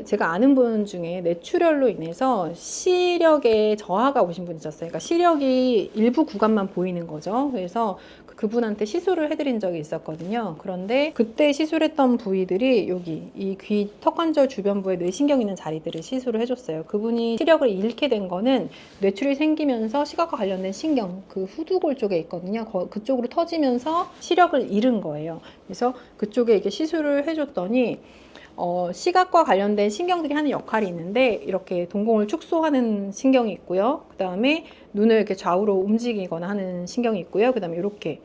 제가 아는 분 중에 뇌출혈로 인해서 시력에 저하가 오신 분이 있었어요. 그러니까 시력이 일부 구간만 보이는 거죠. 그래서 그분한테 시술을 해드린 적이 있었거든요. 그런데 그때 시술했던 부위들이 여기 이 귀 턱관절 주변부에 뇌신경 있는 자리들을 시술을 해줬어요. 그분이 시력을 잃게 된 거는 뇌출혈이 생기면서 시각과 관련된 신경, 그 후두골 쪽에 있거든요. 그쪽으로 터지면서 시력을 잃은 거예요. 그래서 그쪽에 이렇게 시술을 해줬더니 시각과 관련된 신경들이 하는 역할이 있는데 이렇게 동공을 축소하는 신경이 있고요. 그 다음에 눈을 이렇게 좌우로 움직이거나 하는 신경이 있고요. 그 다음에 이렇게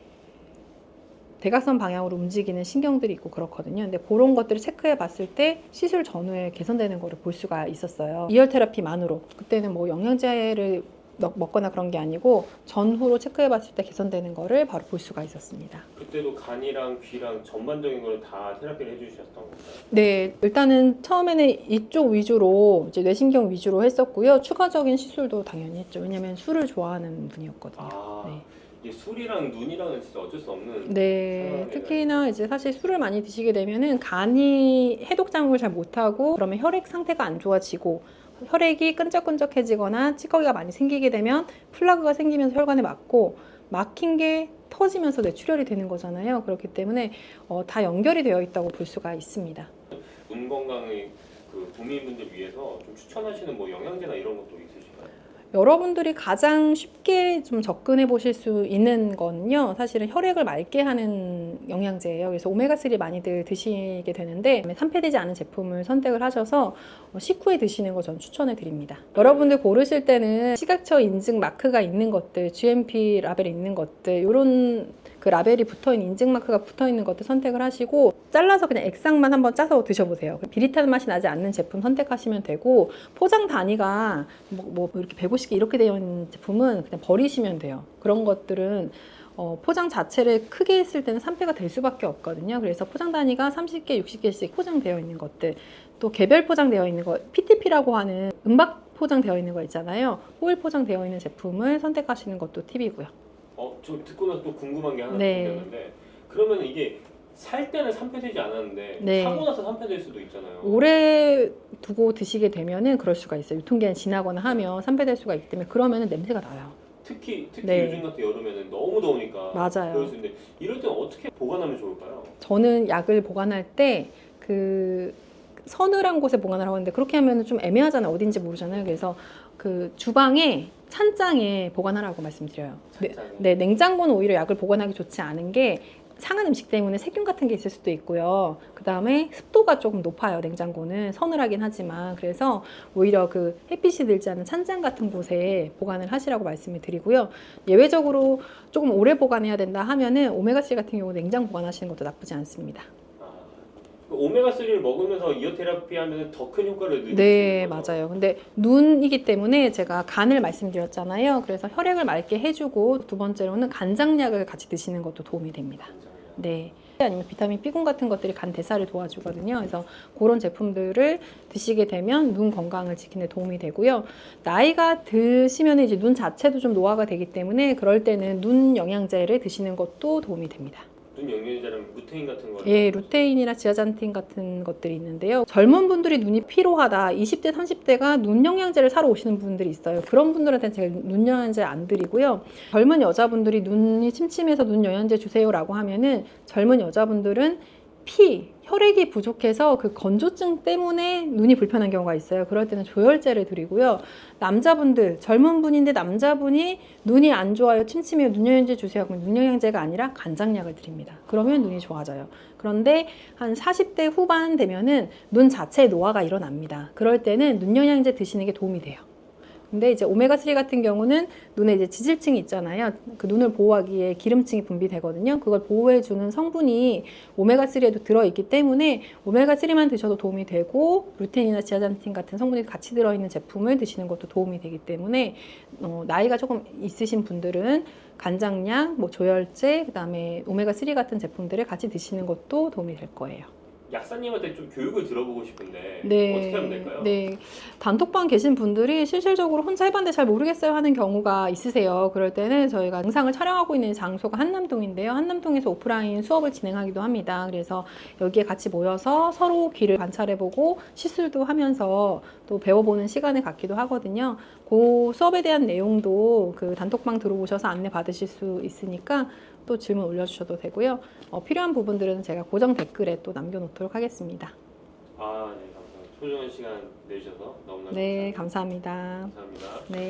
대각선 방향으로 움직이는 신경들이 있고 그렇거든요. 근데 그런 것들을 체크해 봤을 때 시술 전후에 개선되는 거를 볼 수가 있었어요. 이열 테라피만으로. 그때는 뭐 영양제를 먹거나 그런 게 아니고 전후로 체크해 봤을 때 개선되는 거를 바로 볼 수가 있었습니다. 그때도 간이랑 귀랑 전반적인 걸 다 테라피를 해주셨던 건가요? 네, 일단은 처음에는 이쪽 위주로 이제 뇌신경 위주로 했었고요. 추가적인 시술도 당연히 했죠. 왜냐면 술을 좋아하는 분이었거든요. 네. 이게 술이랑 눈이랑은 진짜 어쩔 수 없는. 네, 상황이네요. 특히나 이제 사실 술을 많이 드시게 되면은 간이 해독 작용을 잘 못하고 그러면 혈액 상태가 안 좋아지고 혈액이 끈적끈적해지거나 찌꺼기가 많이 생기게 되면 플라그가 생기면서 혈관에 막힌 게 터지면서 뇌출혈이 되는 거잖아요. 그렇기 때문에 다 연결이 되어 있다고 볼 수가 있습니다. 눈 건강의 그 국민분들 위해서 좀 추천하시는 뭐 영양제나 이런 것도 있으실까요? 여러분들이 가장 쉽게 좀 접근해 보실 수 있는 건요, 사실은 혈액을 맑게 하는 영양제예요. 그래서 오메가3 많이들 드시게 되는데 산패되지 않은 제품을 선택을 하셔서 식후에 드시는 거 전 추천해 드립니다. 여러분들 고르실 때는 시각처 인증 마크가 있는 것들, GMP 라벨이 있는 것들, 이런 그 라벨이 붙어있는 인증 마크가 붙어있는 것들 선택을 하시고 잘라서 그냥 액상만 한번 짜서 드셔보세요. 비릿한 맛이 나지 않는 제품 선택하시면 되고, 포장 단위가 뭐 이렇게 150개 이렇게 되어 있는 제품은 그냥 버리시면 돼요. 그런 것들은 포장 자체를 크게 했을 때는 산패가 될 수밖에 없거든요. 그래서 포장 단위가 30개, 60개씩 포장되어 있는 것들, 또 개별 포장되어 있는 거, PTP라고 하는 은박 포장되어 있는 거 있잖아요. 호일 포장되어 있는 제품을 선택하시는 것도 팁이고요. 저 듣고 나서 또 궁금한 게 하나 네. 생겼는데, 그러면 이게 살 때는 산패되지 않았는데 네. 사고 나서 산패될 수도 있잖아요. 오래 두고 드시게 되면은 그럴 수가 있어요. 유통기한이 지나거나 하면 산패될 수가 있기 때문에, 그러면은 냄새가 나요. 특히 네. 요즘 같은 여름에는 너무 더우니까 맞아요. 그럴 수 있는데, 이럴 때는 어떻게 보관하면 좋을까요? 저는 약을 보관할 때 그 서늘한 곳에 보관을 하고 있는데, 그렇게 하면 좀 애매하잖아요. 어딘지 모르잖아요. 그래서 그 주방에 찬장에 보관하라고 말씀드려요. 네, 냉장고는 오히려 약을 보관하기 좋지 않은 게 상한 음식 때문에 세균 같은 게 있을 수도 있고요. 그 다음에 습도가 조금 높아요. 냉장고는 서늘하긴 하지만. 그래서 오히려 그 햇빛이 들지 않은 찬장 같은 곳에 보관을 하시라고 말씀을 드리고요. 예외적으로 조금 오래 보관해야 된다 하면은 오메가3 같은 경우 냉장 보관하시는 것도 나쁘지 않습니다. 오메가3를 먹으면서 이어 테라피 하면 더 큰 효과를 누릴 수 네, 있는 거죠? 맞아요. 근데 눈이기 때문에 제가 간을 말씀드렸잖아요. 그래서 혈액을 맑게 해주고, 두 번째로는 간장약을 같이 드시는 것도 도움이 됩니다. 네. 아니면 비타민 B군 같은 것들이 간 대사를 도와주거든요. 그래서 그런 제품들을 드시게 되면 눈 건강을 지키는 데 도움이 되고요. 나이가 드시면 이제 눈 자체도 좀 노화가 되기 때문에 그럴 때는 눈 영양제를 드시는 것도 도움이 됩니다. 눈 영양제라면 루테인 같은 거. 예, 루테인이나 지아잔틴 같은 것들이 있는데요. 젊은 분들이 눈이 피로하다, 20대, 30대가 눈 영양제를 사러 오시는 분들이 있어요. 그런 분들한테는 제가 눈 영양제 안 드리고요. 젊은 여자분들이 눈이 침침해서 눈 영양제 주세요라고 하면은 젊은 여자분들은 혈액이 부족해서 그 건조증 때문에 눈이 불편한 경우가 있어요. 그럴 때는 조혈제를 드리고요. 남자분들, 젊은 분인데 남자분이 눈이 안 좋아요, 침침해요, 눈 영양제 주세요. 그럼 눈 영양제가 아니라 간장약을 드립니다. 그러면 눈이 좋아져요. 그런데 한 40대 후반 되면은 눈 자체에 노화가 일어납니다. 그럴 때는 눈 영양제 드시는 게 도움이 돼요. 근데 이제 오메가3 같은 경우는 눈에 이제 지질층이 있잖아요. 그 눈을 보호하기에 기름층이 분비되거든요. 그걸 보호해주는 성분이 오메가3에도 들어있기 때문에 오메가3만 드셔도 도움이 되고 루테인이나 지아잔틴 같은 성분이 같이 들어있는 제품을 드시는 것도 도움이 되기 때문에 나이가 조금 있으신 분들은 간장약, 뭐 조혈제, 그다음에 오메가3 같은 제품들을 같이 드시는 것도 도움이 될 거예요. 약사님한테 좀 교육을 들어보고 싶은데 네, 어떻게 하면 될까요? 네, 단톡방 계신 분들이 실질적으로 혼자 해봤는데 잘 모르겠어요 하는 경우가 있으세요. 그럴 때는 저희가 영상을 촬영하고 있는 장소가 한남동인데요. 한남동에서 오프라인 수업을 진행하기도 합니다. 그래서 여기에 같이 모여서 서로 귀를 관찰해보고 시술도 하면서 또 배워보는 시간을 갖기도 하거든요. 그 수업에 대한 내용도 그 단톡방 들어오셔서 안내 받으실 수 있으니까 또 질문 올려주셔도 되고요. 필요한 부분들은 제가 고정 댓글에 또 남겨놓도록 하겠습니다. 아, 네, 감사합니다. 소중한 시간 내주셔서 너무나 네, 감사합니다. 감사합니다. 네.